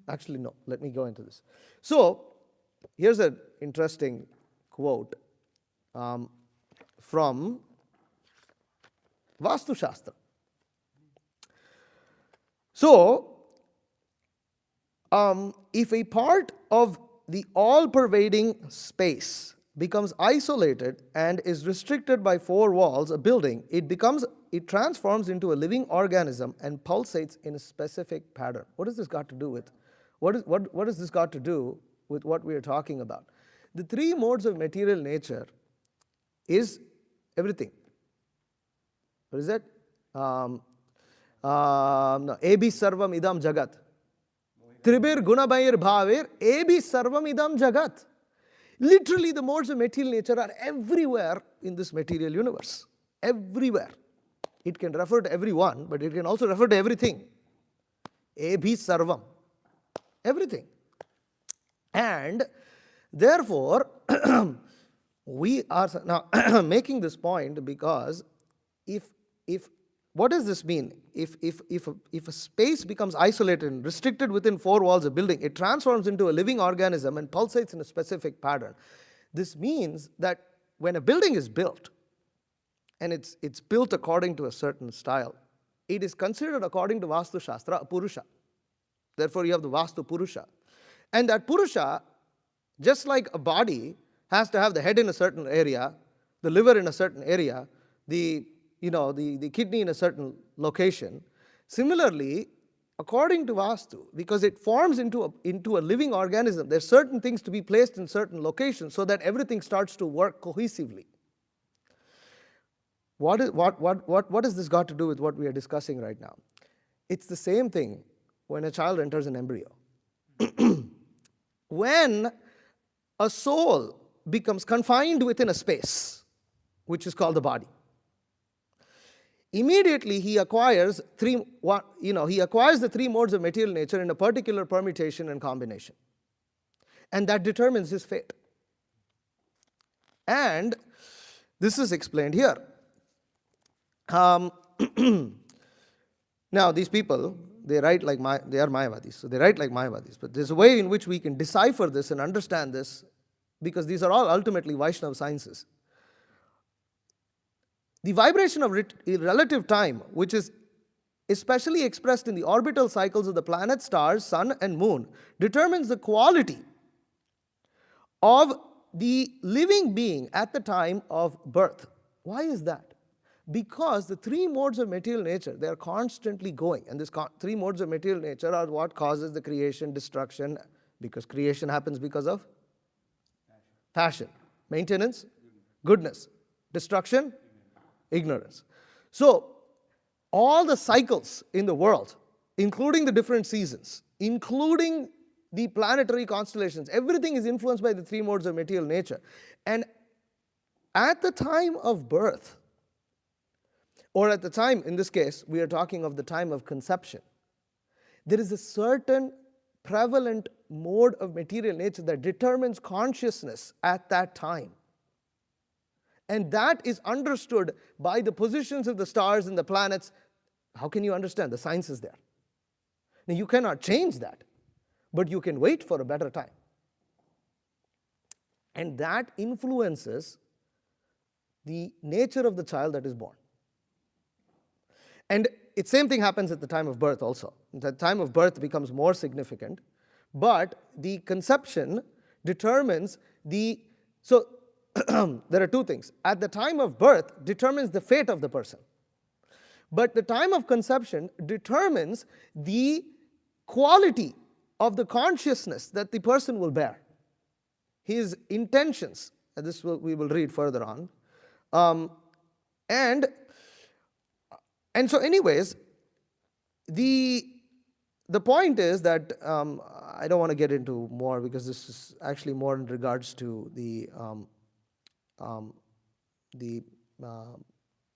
actually, no, let me go into this. So, here's an interesting quote from Vastu Shastra. So, if a part of the all-pervading space becomes isolated and is restricted by 4 walls, a building, it transforms into a living organism and pulsates in a specific pattern. What has this got to do with? What has this got to do with what we are talking about? The 3 modes of material nature is everything. What is that? Ebi sarvam idam jagat. Tribir gunabayir bhavir ebi sarvam idam jagat. Literally, the modes of material nature are everywhere in this material universe. Everywhere. It can refer to everyone, but it can also refer to everything. Ebhi sarvam. Everything. And therefore, we are now making this point because if what does this mean? If a space becomes isolated and restricted within four walls of a building, it transforms into a living organism and pulsates in a specific pattern. This means that when a building is built, and it's built according to a certain style, it is considered according to Vastu Shastra a Purusha. Therefore, you have the Vastu Purusha. And that Purusha, just like a body, has to have the head in a certain area, the liver in a certain area, the kidney in a certain location. Similarly, according to Vastu, because it forms into a living organism, there's certain things to be placed in certain locations so that everything starts to work cohesively. What has this got to do with what we are discussing right now? It's the same thing when a child enters an embryo. When a soul becomes confined within a space, which is called the body, immediately he acquires the three modes of material nature in a particular permutation and combination. And that determines his fate. And this is explained here. Now these people, they are Mayavadis, so they write like Mayavadis. But there's a way in which we can decipher this and understand this, because these are all ultimately Vaishnava sciences. The vibration of relative time, which is especially expressed in the orbital cycles of the planets, stars, sun and moon, determines the quality of the living being at the time of birth. Why is that? Because the three modes of material nature, they are constantly going. And these three modes of material nature are what causes the creation, destruction, because creation happens because of passion. Maintenance, goodness. Destruction, ignorance. So, all the cycles in the world, including the different seasons, including the planetary constellations, everything is influenced by the three modes of material nature. And at the time of birth, or at the time, in this case, we are talking of the time of conception, there is a certain prevalent mode of material nature that determines consciousness at that time. And that is understood by the positions of the stars and the planets. How can you understand? The science is there. Now, you cannot change that, but you can wait for a better time. And that influences the nature of the child that is born. And the same thing happens at the time of birth also. The time of birth becomes more significant, but the conception determines the... So, there are two things. At the time of birth determines the fate of the person. But the time of conception determines the quality of the consciousness that the person will bear. His intentions, and this we will read further on. And so anyways, the point is that I don't want to get into more, because this is actually more in regards to the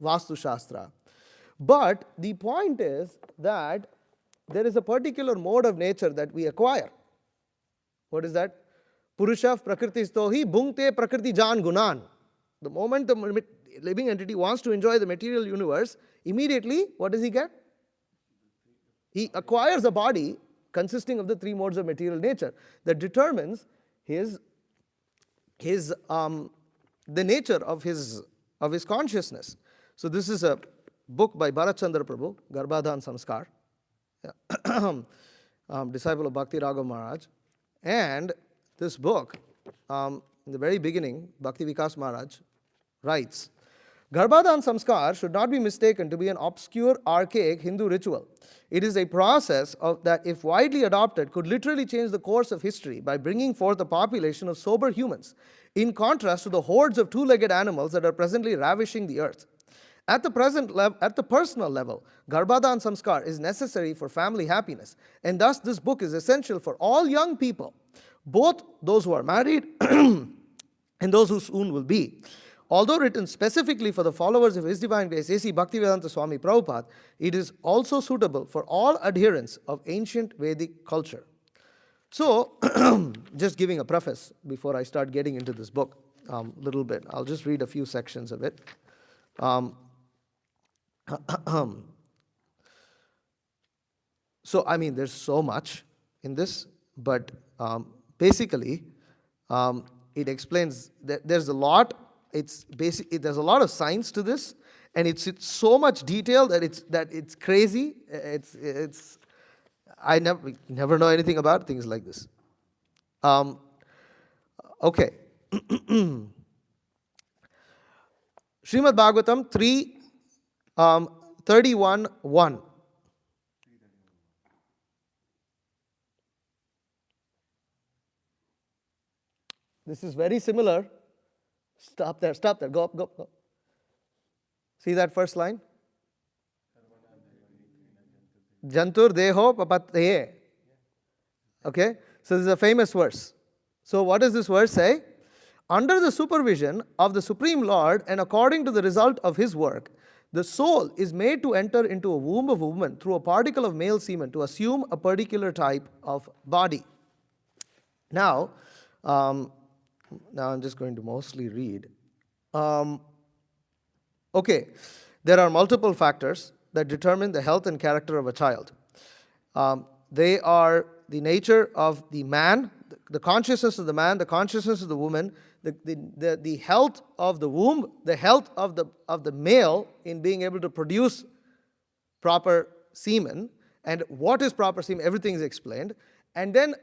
Vastu Shastra. But the point is that there is a particular mode of nature that we acquire. What is that? Purusha prakritistohi bhungte prakriti jan gunan. The moment the living entity wants to enjoy the material universe, immediately, what does he get? He acquires a body consisting of the three modes of material nature that determines the nature of his consciousness. So this is a book by Bharatchandra Prabhu, Garbhadhan Samskar, disciple of Bhakti Raghav Maharaj. And this book, in the very beginning, Bhakti Vikas Maharaj writes, Garbhadhan Samskar should not be mistaken to be an obscure, archaic Hindu ritual. It is a process that, if widely adopted, could literally change the course of history by bringing forth a population of sober humans, in contrast to the hordes of two-legged animals that are presently ravishing the earth. At the personal level, Garbhadhan Samskar is necessary for family happiness, and thus this book is essential for all young people, both those who are married and those who soon will be. Although written specifically for the followers of His Divine Grace A.C. Bhaktivedanta Swami Prabhupada, it is also suitable for all adherents of ancient Vedic culture. So, just giving a preface before I start getting into this book a little bit. I'll just read a few sections of it. So, I mean, there's so much in this, but basically, it explains that there's a lot. There's a lot of science to this, and it's so much detail that it's crazy. I never know anything about things like this. Okay. Srimad Bhagavatam 3:31:1. This is very similar. Stop there. Go up. See that first line? Jantur deho papatye. Okay? So this is a famous verse. So what does this verse say? Under the supervision of the Supreme Lord and according to the result of His work, the soul is made to enter into a womb of a woman through a particle of male semen to assume a particular type of body. Now I'm just going to mostly read. Okay, there are multiple factors that determine the health and character of a child. They are the nature of the man, the consciousness of the man, the consciousness of the woman, the health of the womb, the health of the male in being able to produce proper semen, and what is proper semen, everything is explained, and then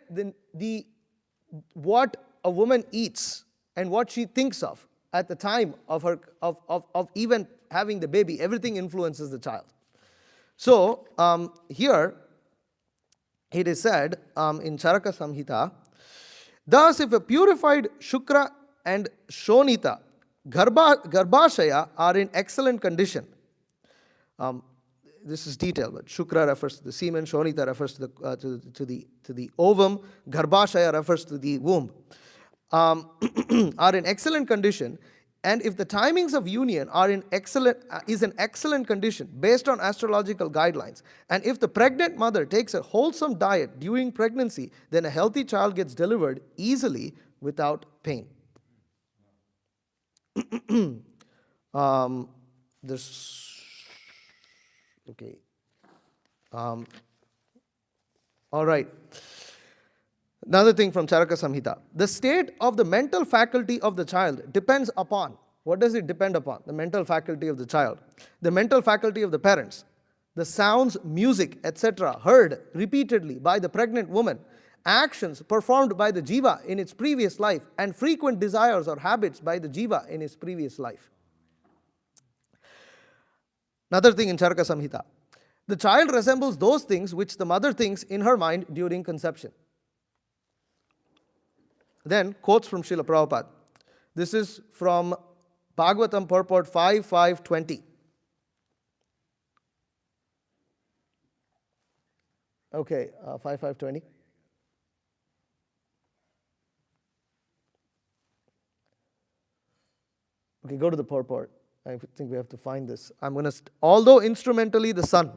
what a woman eats and what she thinks of at the time of even having the baby, everything influences the child. So here it is said in Charaka Samhita, thus if a purified Shukra and Shonita Garbhashaya are in excellent condition, this is detail, but Shukra refers to the semen, Shonita refers to the ovum, Garbhashaya refers to the womb, are in excellent condition, and if the timings of union is an excellent condition based on astrological guidelines, and if the pregnant mother takes a wholesome diet during pregnancy, then a healthy child gets delivered easily without pain. Okay. All right. Another thing from Charaka Samhita. The state of the mental faculty of the child depends upon, what does it depend upon? The mental faculty of the child. The mental faculty of the parents. The sounds, music, etc. heard repeatedly by the pregnant woman. Actions performed by the jiva in its previous life, and frequent desires or habits by the jiva in its previous life. Another thing in Charaka Samhita. The child resembles those things which the mother thinks in her mind during conception. Then, quotes from Srila Prabhupada. This is from Bhagavatam Purport 5.5.20. Okay, 5.5.20. Okay, go to the purport. I think we have to find this. I'm going to, although instrumentally the sun.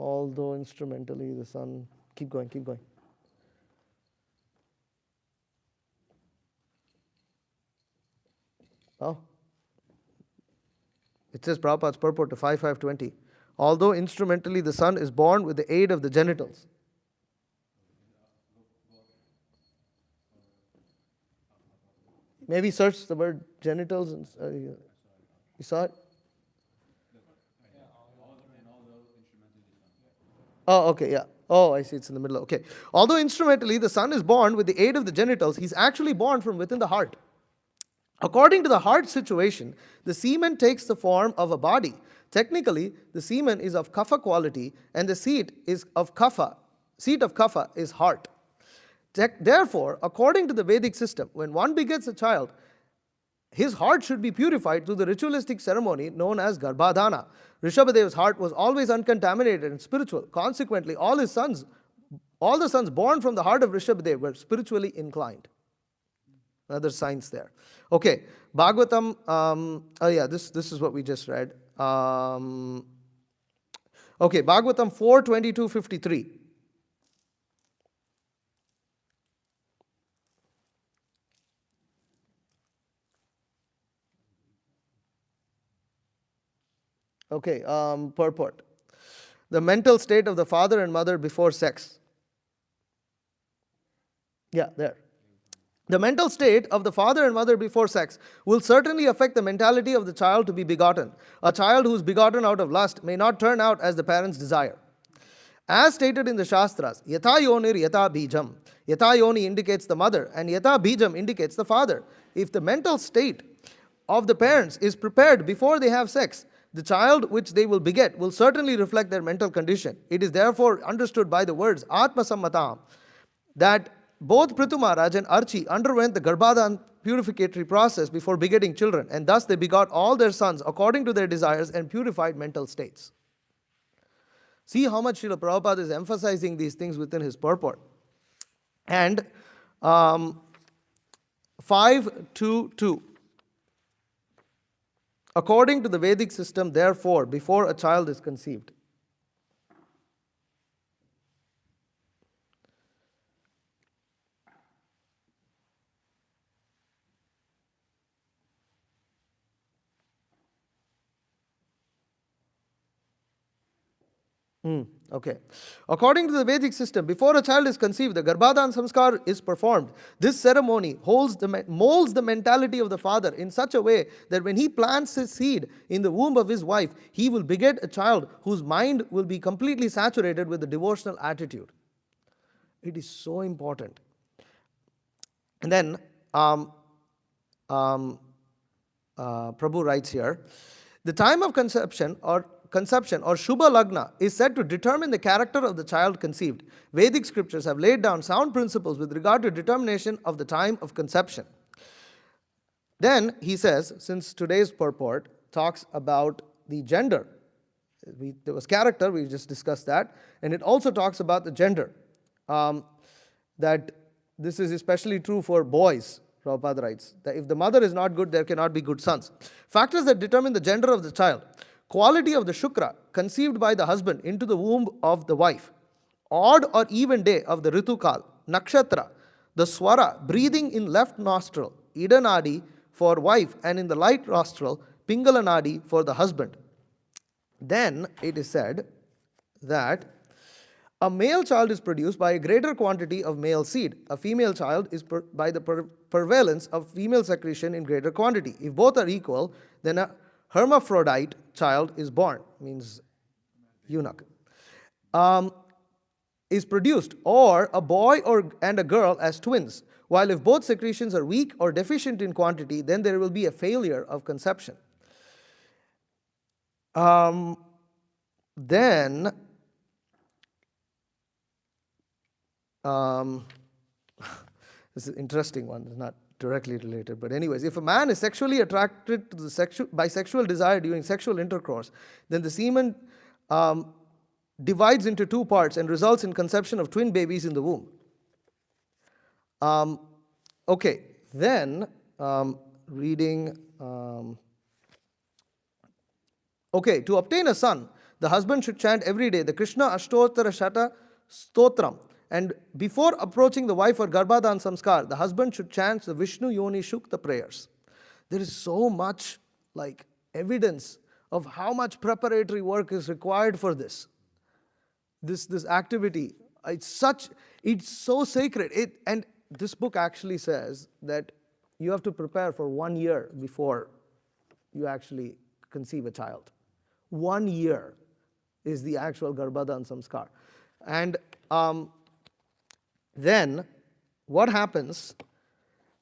Although instrumentally the sun. Keep going. Oh. It says Prabhupada's purport to 5.5.20. Although instrumentally the son is born with the aid of the genitals. Maybe search the word genitals and you saw it? Oh, okay, yeah. Oh, I see, it's in the middle. Okay. Although instrumentally the son is born with the aid of the genitals, he's actually born from within the heart. According to the heart situation, the semen takes the form of a body. Technically, the semen is of kapha quality and the seat of kapha is heart. Therefore, according to the Vedic system, when one begets a child, his heart should be purified through the ritualistic ceremony known as Garbhadhana. Rishabhadeva's heart was always uncontaminated and spiritual. Consequently, all his sons All the sons born from the heart of Rishabhdev were spiritually inclined. Another science there. Okay, Bhagavatam, this is what we just read. Okay, Bhagavatam 4:22-53. Okay, purport. The mental state of the father and mother before sex. Yeah, there. The mental state of the father and mother before sex will certainly affect the mentality of the child to be begotten. A child who is begotten out of lust may not turn out as the parents desire. As stated in the Shastras, yatha yonir yatha bijam. Yatha yoni indicates the mother and yatha bijam indicates the father. If the mental state of the parents is prepared before they have sex, the child which they will beget will certainly reflect their mental condition. It is therefore understood by the words Atma Sammatam that both Prithu Maharaj and Archi underwent the Garbhadan purificatory process before begetting children, and thus they begot all their sons according to their desires and purified mental states. See how much Srila Prabhupada is emphasizing these things within his purport. And 5.2.2. According to the Vedic system, therefore, before a child is conceived, okay. According to the Vedic system, before a child is conceived, the Garbhadan Samskar is performed. This ceremony molds the mentality of the father in such a way that when he plants his seed in the womb of his wife, he will beget a child whose mind will be completely saturated with the devotional attitude. It is so important. And then Prabhu writes here, the time of conception or Shubha Lagna is said to determine the character of the child conceived. Vedic scriptures have laid down sound principles with regard to determination of the time of conception. Then he says, since today's purport talks about the gender, there was character, we just discussed that, and it also talks about the gender. That this is especially true for boys, Prabhupada writes, that if the mother is not good, there cannot be good sons. Factors that determine the gender of the child. Quality of the shukra conceived by the husband into the womb of the wife. Odd or even day of the ritukal, nakshatra, the swara breathing in left nostril, idanadi for wife, and in the right nostril, pingalanadi for the husband. Then it is said that a male child is produced by a greater quantity of male seed. A female child is by the prevalence of female secretion in greater quantity. If both are equal, then a hermaphrodite child is born, means eunuch, is produced, or a boy and a girl as twins. While if both secretions are weak or deficient in quantity, then there will be a failure of conception. Then this is an interesting one, it's not directly related, but anyways, if a man is sexually attracted to by sexual desire during sexual intercourse, then the semen divides into two parts and results in conception of twin babies in the womb. Okay, then reading. Okay, to obtain a son, the husband should chant every day the Krishna Ashtottara Shata Stotram. And before approaching the wife for Garbhadan Samskar, the husband should chant the Vishnu Yoni Shukta prayers. There is so much evidence of how much preparatory work is required for this activity. It's so sacred. And this book actually says that you have to prepare for 1 year before you actually conceive a child. 1 year is the actual Garbhadan Samskar. And then what happens,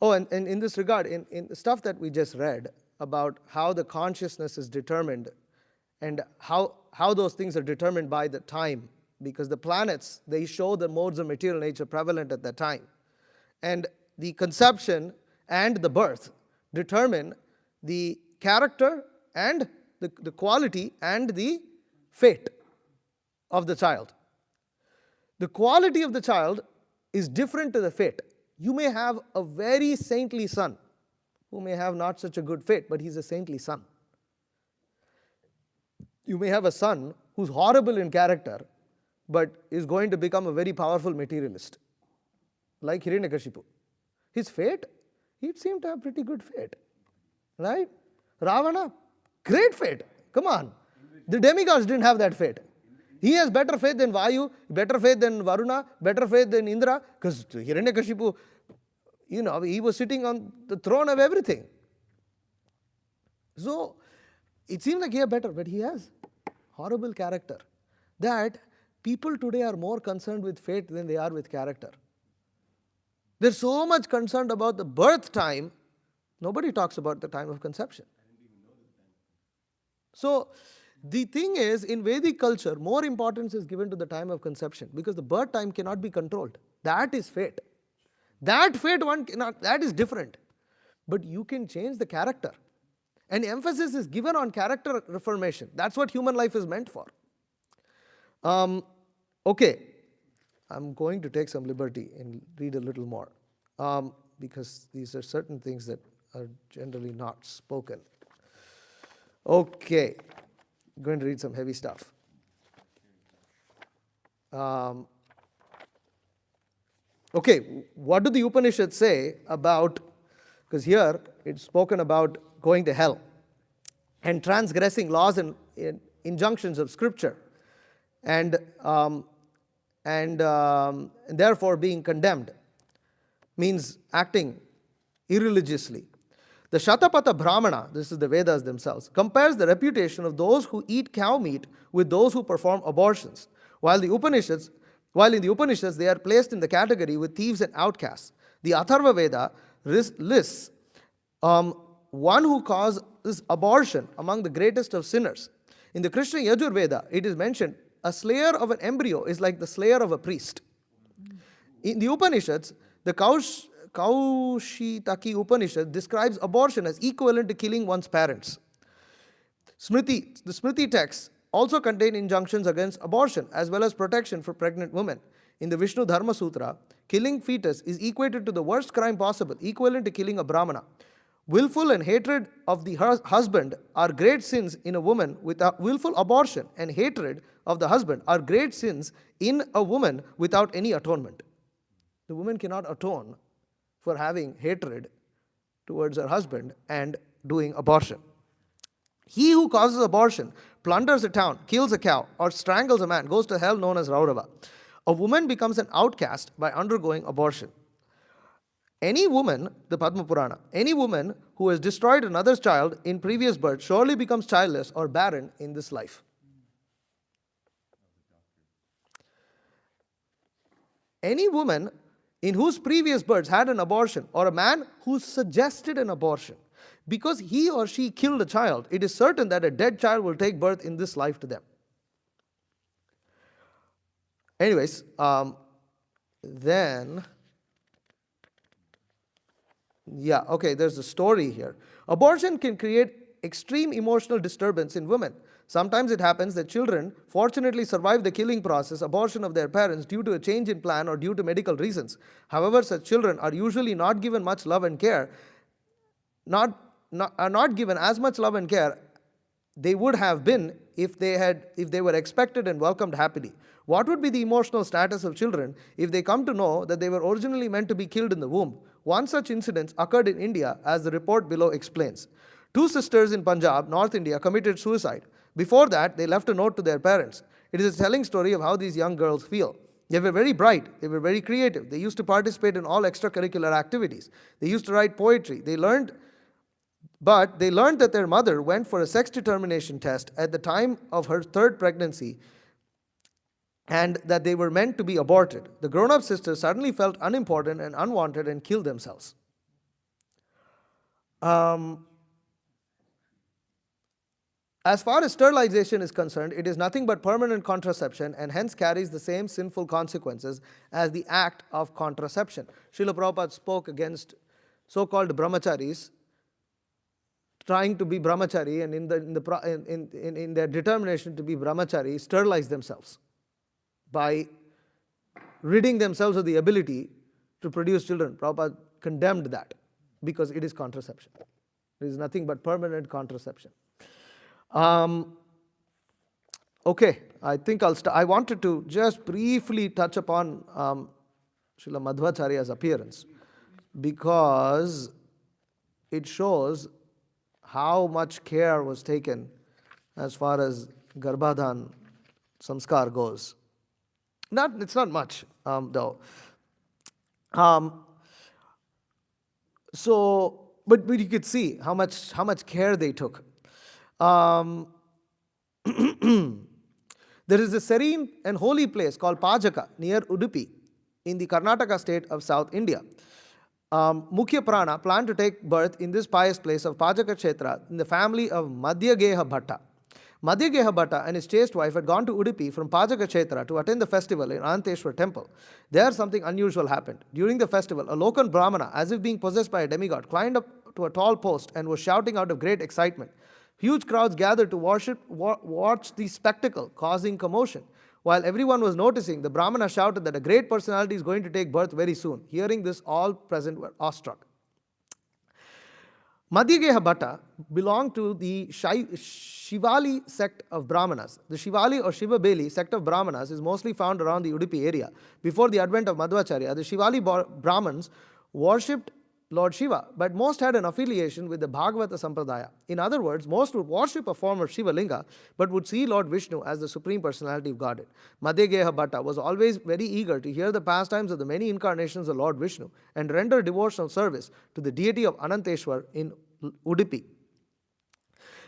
and in this regard, in the stuff that we just read about how the consciousness is determined and how those things are determined by the time, because the planets, they show the modes of material nature prevalent at that time. And the conception and the birth determine the character and the quality and the fate of the child. the quality of the child is different to the fate. You may have a very saintly son who may have not such a good fate, but he's a saintly son. You may have a son who's horrible in character, but is going to become a very powerful materialist, like Hiranyakashipu. His fate, he seemed to have pretty good fate, right? Ravana, great fate. Come on. The demigods didn't have that fate. He has better faith than Vayu, better faith than Varuna, better faith than Indra, because Hiranyakashipu, he was sitting on the throne of everything. So, it seems like he has better, but he has horrible character. That people today are more concerned with fate than they are with character. They're so much concerned about the birth time, nobody talks about the time of conception. So, the thing is, in Vedic culture, more importance is given to the time of conception because the birth time cannot be controlled. That is fate. That fate one cannot, that is different. But you can change the character. And emphasis is given on character reformation. That's what human life is meant for. Okay, I'm going to take some liberty and read a little more because these are certain things that are generally not spoken. Okay, I'm going to read some heavy stuff. Okay, what do the Upanishads say about, because here it's spoken about going to hell and transgressing laws and injunctions of scripture and therefore being condemned, means acting irreligiously. The Shatapatha Brahmana, this is the Vedas themselves, compares the reputation of those who eat cow meat with those who perform abortions, while in the Upanishads they are placed in the category with thieves and outcasts. The Atharva Veda lists one who causes abortion among the greatest of sinners. In the Krishna Yajur Veda, it is mentioned a slayer of an embryo is like the slayer of a priest. In the Upanishads, the Kaushitaki Upanishad describes abortion as equivalent to killing one's parents. The Smriti texts also contain injunctions against abortion as well as protection for pregnant women. In the Vishnu Dharma Sutra, killing fetus is equated to the worst crime possible, equivalent to killing a Brahmana. Willful and hatred of the husband are great sins in a woman without willful abortion, and hatred of the husband are great sins in a woman without any atonement. The woman cannot atone for having hatred towards her husband and doing abortion. He who causes abortion, plunders a town, kills a cow, or strangles a man goes to hell known as Raurava. A woman becomes an outcast by undergoing abortion. Any woman, the Padma Purana, any woman who has destroyed another's child in previous birth surely becomes childless or barren in this life. Any woman in whose previous births had an abortion, or a man who suggested an abortion, because he or she killed a child, it is certain that a dead child will take birth in this life to them. Anyways, there's a story here. Abortion can create extreme emotional disturbance in women. Sometimes it happens that children fortunately survive the killing process, abortion of their parents due to a change in plan or due to medical reasons. However, such children are usually not given much love and care, are not given as much love and care they would have been if they were expected and welcomed happily. What would be the emotional status of children if they come to know that they were originally meant to be killed in the womb? One such incident occurred in India, as the report below explains. 2 sisters in Punjab, North India, committed suicide. Before that, they left a note to their parents. It is a telling story of how these young girls feel. They were very bright. They were very creative. They used to participate in all extracurricular activities. They used to write poetry. They learned that their mother went for a sex determination test at the time of her 3rd pregnancy and that they were meant to be aborted. The grown-up sisters suddenly felt unimportant and unwanted and killed themselves. As far as sterilization is concerned, it is nothing but permanent contraception and hence carries the same sinful consequences as the act of contraception. Srila Prabhupada spoke against so-called brahmacharis trying to be brahmachari and in their determination to be brahmachari, sterilize themselves by ridding themselves of the ability to produce children. Prabhupada condemned that because it is contraception. It is nothing but permanent contraception. Okay, I think I wanted to just briefly touch upon Srila Madhvacharya's appearance, because it shows how much care was taken as far as Garbhadhan samskar goes. It's not much, though. But you could see how much care they took. There is a serene and holy place called Pajaka near Udupi in the Karnataka state of South India. Mukhya Prana planned to take birth in this pious place of Pajaka Kshetra in the family of Madhya-Bhātta. Madhya-Bhātta and his chaste wife had gone to Udupi from Pajaka Kshetra to attend the festival in Ananteshwar temple. There something unusual happened. During the festival, a local Brahmana, as if being possessed by a demigod, climbed up to a tall post and was shouting out of great excitement. Huge crowds gathered to watch the spectacle, causing commotion. While everyone was noticing, the Brahmana shouted that a great personality is going to take birth very soon. Hearing this, all present were awestruck. Madhya-Bhātta belonged to the Shivali sect of Brahmanas. The Shivali or Shiva-Beli sect of Brahmanas is mostly found around the Udupi area. Before the advent of Madhvacharya, the Shivali Brahmans worshipped Lord Shiva, but most had an affiliation with the Bhagavata Sampradaya. In other words, most would worship a form of Shiva Linga, but would see Lord Vishnu as the Supreme Personality of Godhead. Madhya-Bhātta was always very eager to hear the pastimes of the many incarnations of Lord Vishnu and render devotional service to the deity of Ananteshwar in Udupi.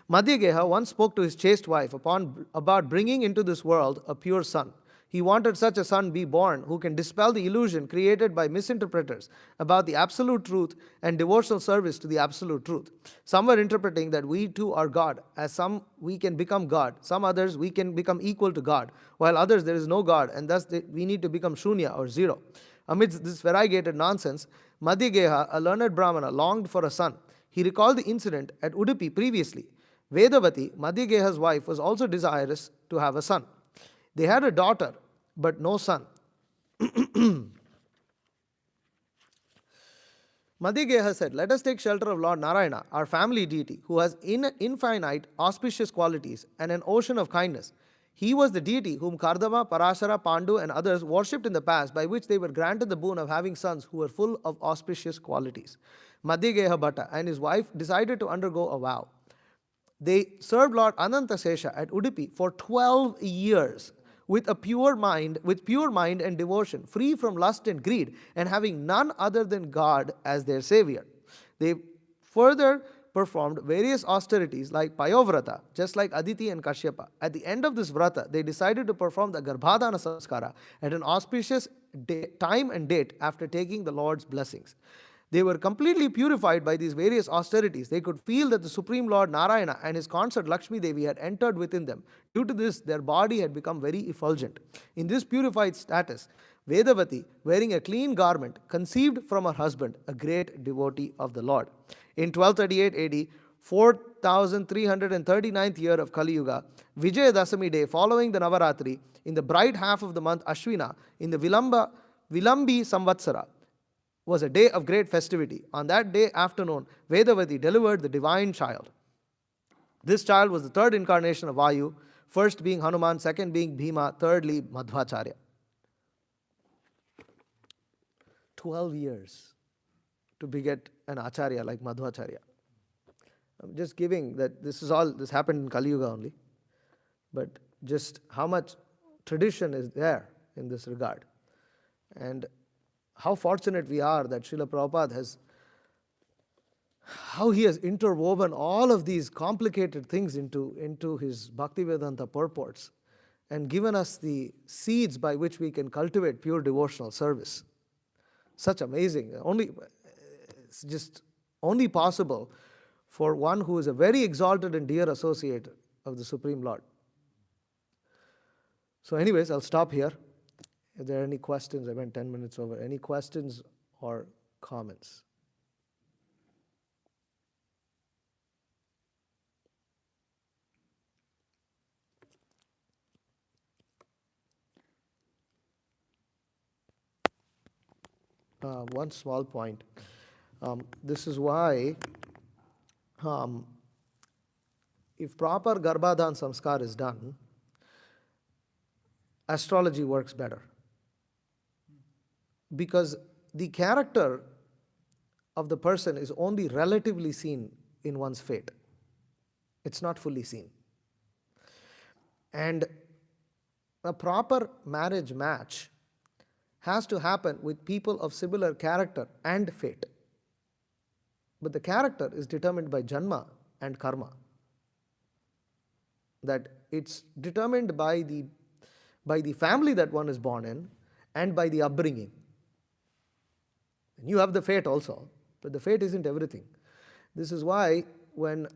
Madhya once spoke to his chaste wife about bringing into this world a pure son. He wanted such a son be born who can dispel the illusion created by misinterpreters about the absolute truth and devotional service to the absolute truth. Some were interpreting that we too are God, as some we can become God, some others we can become equal to God, while others there is no God and thus we need to become Shunya or zero. Amidst this variegated nonsense, Madhya, a learned Brahmana, longed for a son. He recalled the incident at Udupi previously. Vedavati, Madhya wife, was also desirous to have a son. They had a daughter, but no son. Madhya said, "Let us take shelter of Lord Narayana, our family deity, who has infinite auspicious qualities and an ocean of kindness. He was the deity whom Kardama, Parashara, Pandu and others worshipped in the past, by which they were granted the boon of having sons who were full of auspicious qualities." Madhya and his wife decided to undergo a vow. They served Lord Anantasesha at Udupi for 12 years with pure mind and devotion, free from lust and greed, and having none other than God as their savior. They further performed various austerities like payovrata, just like Aditi and Kashyapa. At the end of this vrata, they decided to perform the Garbhadana samskara at an auspicious time and date after taking the Lord's blessings. They were completely purified by these various austerities. They could feel that the Supreme Lord Narayana and his consort Lakshmi Devi had entered within them. Due to this, their body had become very effulgent. In this purified status, Vedavati, wearing a clean garment, conceived from her husband, a great devotee of the Lord. In 1238 AD, 4339th year of Kali Yuga, Vijaya Dasami day following the Navaratri, in the bright half of the month Ashwina, in the Vilambi Samvatsara, was a day of great festivity. On that day afternoon, Vedavati delivered the divine child. This child was the third incarnation of Vayu, first being Hanuman, second being Bhima, thirdly Madhvacharya. 12 years to beget an acharya like Madhvacharya. I'm just giving that this happened in Kali Yuga only, but just how much tradition is there in this regard. And how fortunate we are that Srila Prabhupada how he has interwoven all of these complicated things into his Bhaktivedanta purports and given us the seeds by which we can cultivate pure devotional service. Such amazing. It's just only possible for one who is a very exalted and dear associate of the Supreme Lord. So anyways, I'll stop here. If there are any questions, I went 10 minutes over. Any questions or comments? one small point. This is why if proper garbhadhan samskar is done, astrology works better. Because the character of the person is only relatively seen in one's fate. It's not fully seen. And a proper marriage match has to happen with people of similar character and fate. But the character is determined by janma and karma. That it's determined by the family that one is born in and by the upbringing. You have the fate also, but the fate isn't everything. This is why when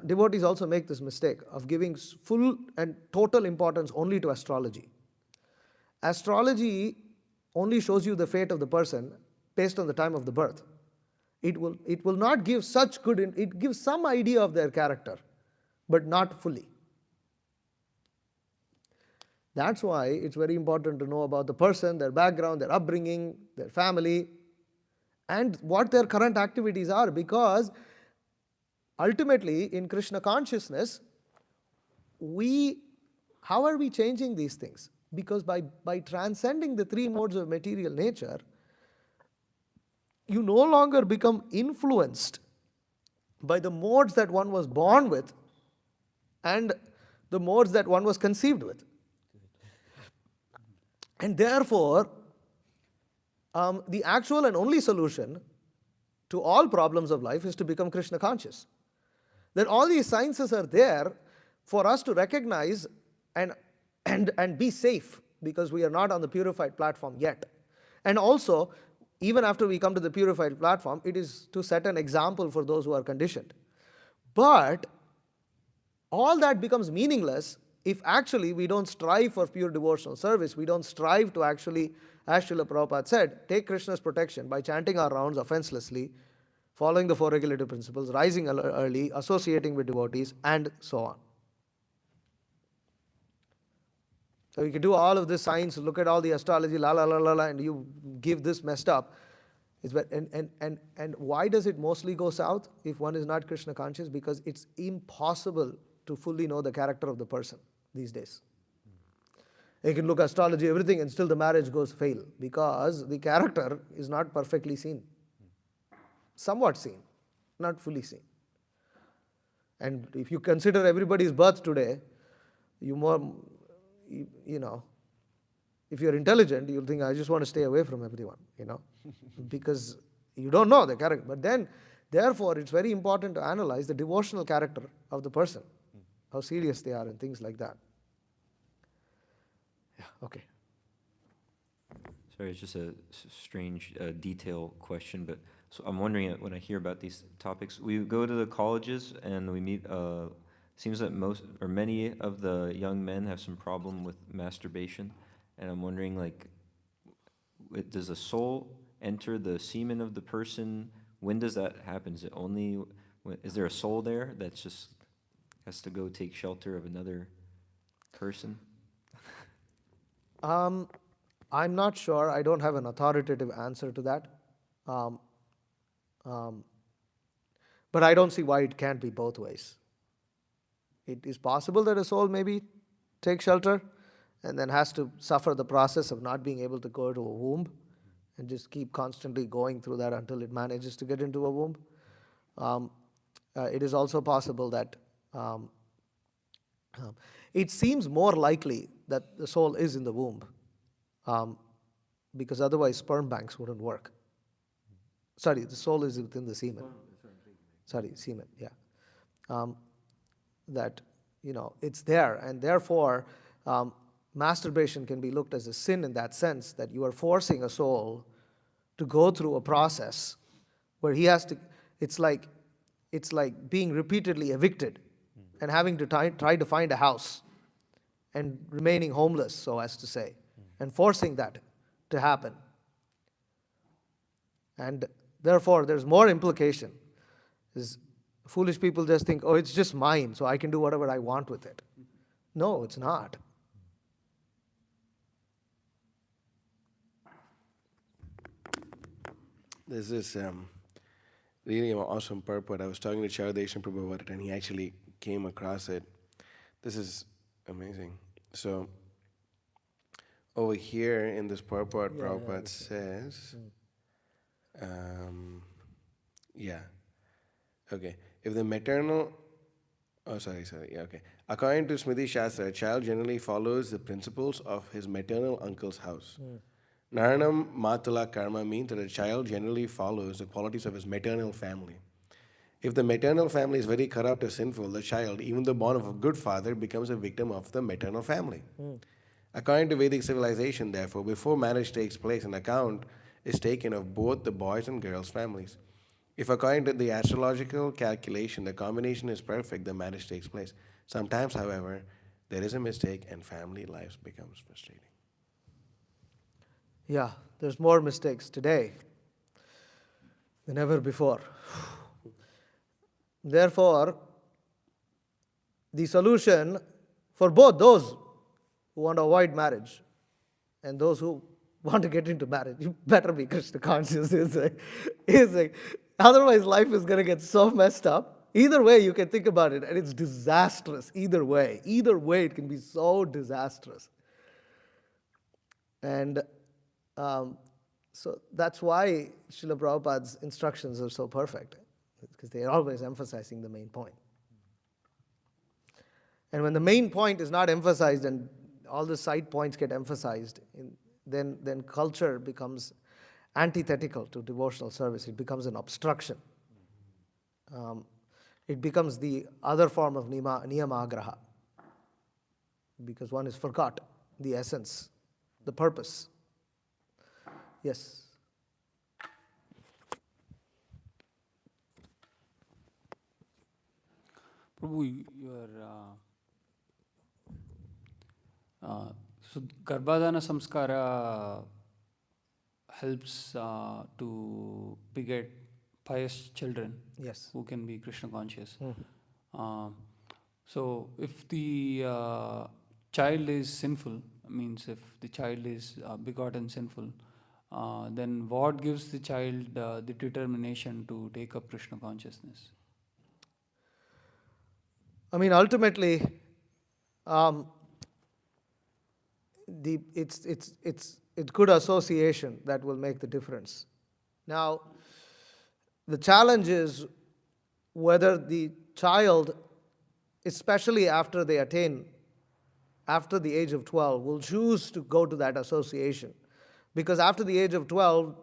devotees also make this mistake of giving full and total importance only to astrology. Astrology only shows you the fate of the person based on the time of the birth. It will not give such good, it gives some idea of their character, but not fully. That's why it's very important to know about the person, their background, their upbringing, their family, and what their current activities are, because ultimately in Krishna consciousness, how are we changing these things? Because by transcending the three modes of material nature, you no longer become influenced by the modes that one was born with and the modes that one was conceived with. And therefore, the actual and only solution to all problems of life is to become Krishna conscious. That all these sciences are there for us to recognize and be safe, because we are not on the purified platform yet. And also, even after we come to the purified platform, it is to set an example for those who are conditioned. But all that becomes meaningless if actually we don't strive for pure devotional service. We don't strive to actually, as Srila Prabhupada said, take Krishna's protection by chanting our rounds offenselessly, following the four regulative principles, rising early, associating with devotees, and so on. So you can do all of this science, look at all the astrology, and you give this messed up. And why does it mostly go south if one is not Krishna conscious? Because it's impossible to fully know the character of the person these days. You can look at astrology, everything, and still the marriage goes fail, because the character is not perfectly seen. Somewhat seen, not fully seen. And if you consider everybody's birth today, if you're intelligent, you'll think, I just want to stay away from everyone, because you don't know the character. But then, therefore, it's very important to analyze the devotional character of the person, how serious they are and things like that. Yeah, okay. Sorry, it's just a strange detail question, but so I'm wondering, when I hear about these topics, we go to the colleges and we meet, seems that many of the young men have some problem with masturbation, and I'm wondering, does a soul enter the semen of the person? When does that happen? Is there a soul there that just has to go take shelter of another person? I'm not sure. I don't have an authoritative answer to that. But I don't see why it can't be both ways. It is possible that a soul maybe takes shelter and then has to suffer the process of not being able to go to a womb and just keep constantly going through that until it manages to get into a womb. It is also possible that it seems more likely that the soul is in the womb, because otherwise sperm banks wouldn't work. Sorry, the soul is within the semen. Sorry, semen, yeah. That, it's there, and therefore masturbation can be looked as a sin in that sense, that you are forcing a soul to go through a process where he has to, it's like being repeatedly evicted and having to try to find a house and remaining homeless, so as to say, and forcing that to happen. And therefore, there's more implication. Foolish people just think, oh, it's just mine, so I can do whatever I want with it. No, it's not. There's this really awesome purport. I was talking to Chaudhary Prabhu about it, and he actually came across it. This is amazing. So, over here in this purport, Prabhupada says, okay. If the maternal, According to Smriti Shastra, a child generally follows the principles of his maternal uncle's house. Naranam Matula Karma means that a child generally follows the qualities of his maternal family. If the maternal family is very corrupt or sinful, the child, even though born of a good father, becomes a victim of the maternal family. According to Vedic civilization, therefore, before marriage takes place, an account is taken of both the boys' and girls' families. If according to the astrological calculation, the combination is perfect, the marriage takes place. Sometimes, however, there is a mistake and family life becomes frustrating. Yeah, there's more mistakes today than ever before. Therefore, the solution for both those who want to avoid marriage and those who want to get into marriage, you better be Krishna conscious. Otherwise, life is going to get so messed up. Either way, you can think about it, and it's disastrous. Either way, it can be so disastrous. And so that's why Srila Prabhupada's instructions are so perfect, because they are always emphasizing the main point. And when the main point is not emphasized and all the side points get emphasized, then culture becomes antithetical to devotional service. It becomes an obstruction. It becomes the other form of niyamagraha, because one is forgot the essence, the purpose. Yes. Prabhu, so Garbhadana Samskara helps to beget pious children, Yes. who can be Krishna conscious. So if the child is sinful, means if the child is begotten sinful, then what gives the child the determination to take up Krishna consciousness? I mean, ultimately, it's good association that will make the difference. Now, the challenge is whether the child, especially after they attain, after the age of 12, will choose to go to that association. Because after the age of 12,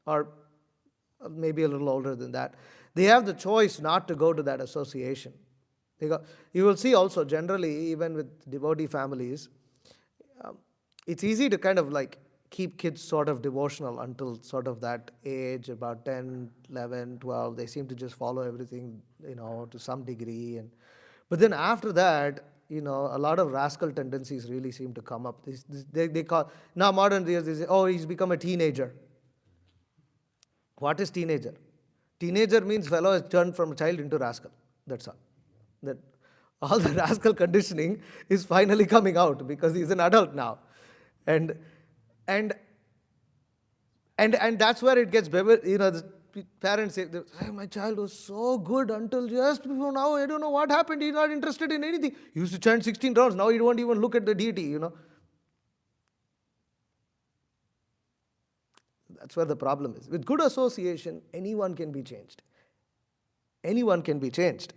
or maybe a little older than that, they have the choice not to go to that association. You will see also generally, even with devotee families, it's easy to kind of like keep kids sort of devotional until sort of that age, about 10, 11, 12. They seem to just follow everything, to some degree. But then after that, a lot of rascal tendencies really seem to come up. They call, now modern days, they say, oh, he's become a teenager. What is teenager? Teenager means fellow has turned from a child into rascal. That's all. That all the rascal conditioning is finally coming out because he's an adult now. And that's where it gets, the parents say, hey, my child was so good until just before now, I don't know what happened, he's not interested in anything. He used to chant 16 rounds, now he won't even look at the deity, That's where the problem is. With good association, anyone can be changed. Anyone can be changed.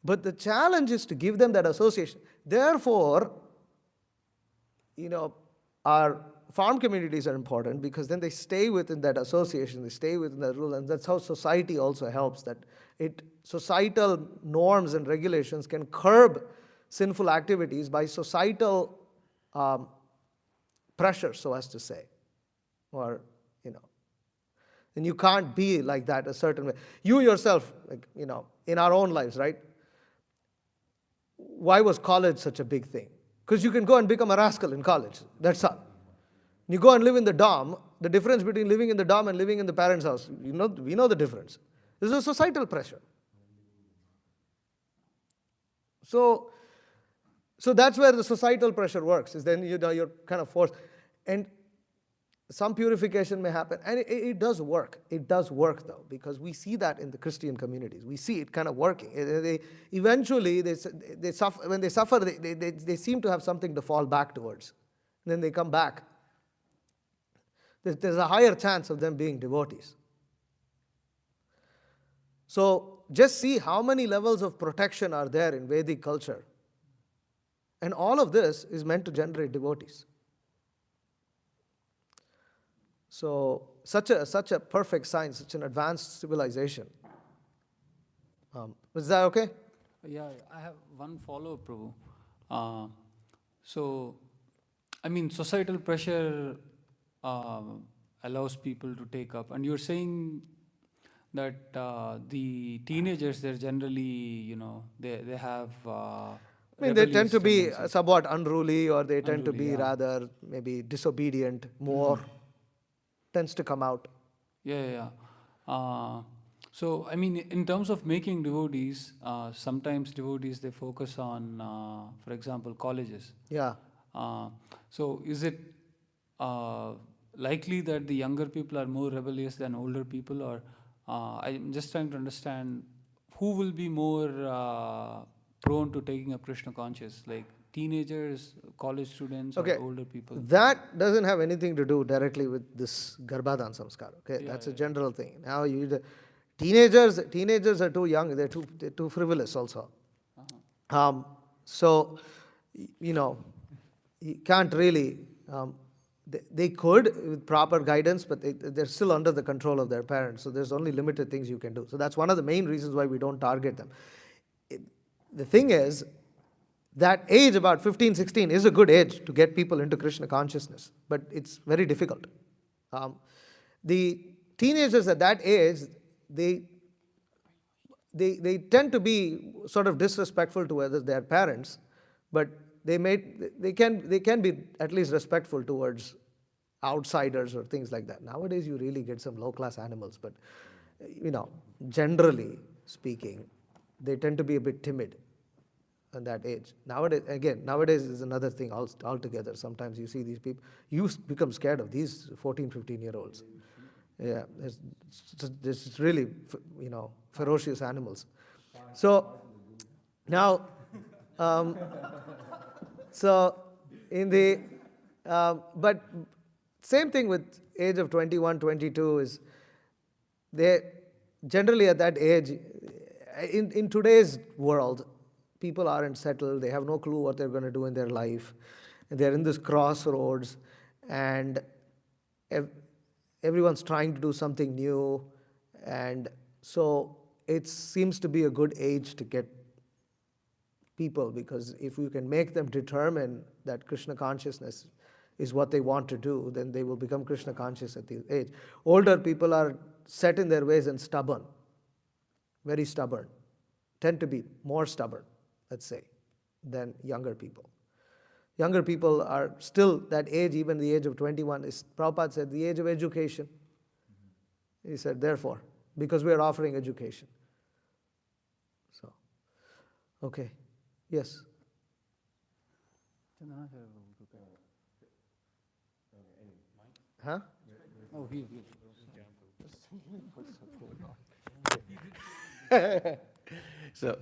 But the challenge is to give them that association. Therefore, our farm communities are important because then they stay within that association, they stay within that rule, and that's how society also helps. That societal norms and regulations can curb sinful activities by societal pressure, so as to say. Or, and you can't be like that a certain way. You yourself, in our own lives, right? Why was college such a big thing? Because you can go and become a rascal in college. That's all. You go and live in the dorm. The difference between living in the dorm and living in the parents' house, we know the difference. This is a societal pressure. So that's where the societal pressure works. Is then you're kind of forced. And some purification may happen, and it does work. It does work though, because we see that in the Christian communities. We see it kind of working. Eventually they suffer. When they suffer, they seem to have something to fall back towards. And then they come back. There's a higher chance of them being devotees. So just see how many levels of protection are there in Vedic culture. And all of this is meant to generate devotees. So such a perfect science, such an advanced civilization. Is that okay? Yeah, I have one follow-up, Prabhu. So, I mean, societal pressure allows people to take up, and you're saying that the teenagers, they're generally, they have. I mean, they tend to be tendencies. somewhat unruly, or they tend to Unruly, be yeah. rather maybe disobedient, more tends to come out. Yeah. So, I mean, in terms of making devotees, sometimes devotees, they focus on, for example, colleges. Yeah. So, is it likely that the younger people are more rebellious than older people, or I'm just trying to understand who will be more prone to taking up Krishna conscious, like teenagers, college students, Okay. or older people? That doesn't have anything to do directly with this Garbhadan samskara. Okay, that's a general thing. Now teenagers are too young. They're too frivolous also. So you can't really. They could with proper guidance, but they're still under the control of their parents. So there's only limited things you can do. So that's one of the main reasons why we don't target them. The thing is, that age, about 15, 16, is a good age to get people into Krishna consciousness, but it's very difficult. The teenagers at that age, they tend to be sort of disrespectful to their parents, but they can be at least respectful towards outsiders or things like that. Nowadays, you really get some low-class animals, but generally speaking, they tend to be a bit timid at that age. Nowadays is another thing altogether. Sometimes you see these people, you become scared of these 14, 15-year-olds. Yeah, it's really, ferocious animals. So now, but same thing with age of 21, 22 is they generally at that age, in today's world, people aren't settled. They have no clue what they're going to do in their life. They're in this crossroads, and everyone's trying to do something new. And so it seems to be a good age to get people, because if you can make them determine that Krishna consciousness is what they want to do, then they will become Krishna conscious at the age. Older people are set in their ways and stubborn, very stubborn, tend to be more stubborn, let's say, than younger people. Younger people are still that age, even the age of 21, is, Prabhupada said, the age of education. He said, therefore, because we are offering education. So, okay, yes. Huh? Oh, here. So,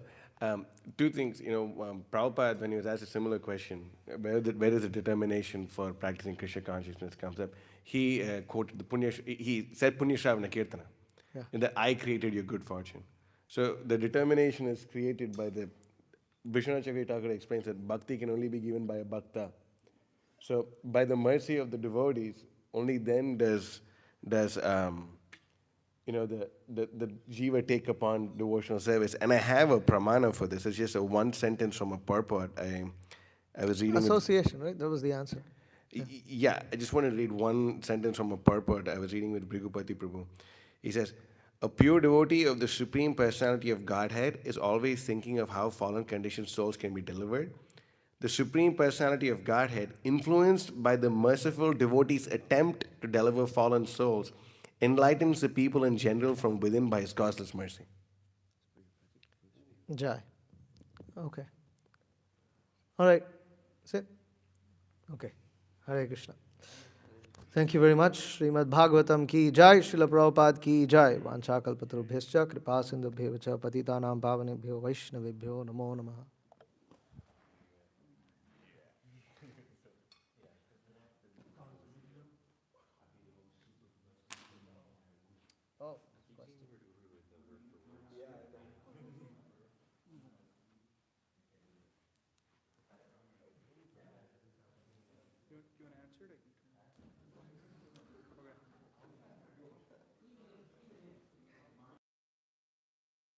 two things. Prabhupada, when he was asked a similar question, where is the determination for practicing Krishna consciousness comes up, he quoted the he said Punya Kirtana, and that I created your good fortune. So the determination is created by the Vishwanath Chakravarti Thakur explains that bhakti can only be given by a bhakta. So by the mercy of the devotees, only then does the jiva take upon devotional service. And I have a pramana for this. It's just a one sentence from a purport. I was reading. Association, right? That was the answer. Yeah, I just want to read one sentence from a purport I was reading with Brigupati Prabhu. He says, a pure devotee of the Supreme Personality of Godhead is always thinking of how fallen conditioned souls can be delivered. The Supreme Personality of Godhead, influenced by the merciful devotee's attempt to deliver fallen souls, enlightens the people in general from within by his causeless mercy. Jai. Okay. All right. Sit. Okay. Hare Krishna. Thank you very much. Srimad Bhagavatam ki jai, Srila Prabhupada ki jai. Vanchakalpatarubhyascha kripa sindhubhyo cha patitanam pavanebhyo vaishnavebhyo namo namaha. You want to answer it?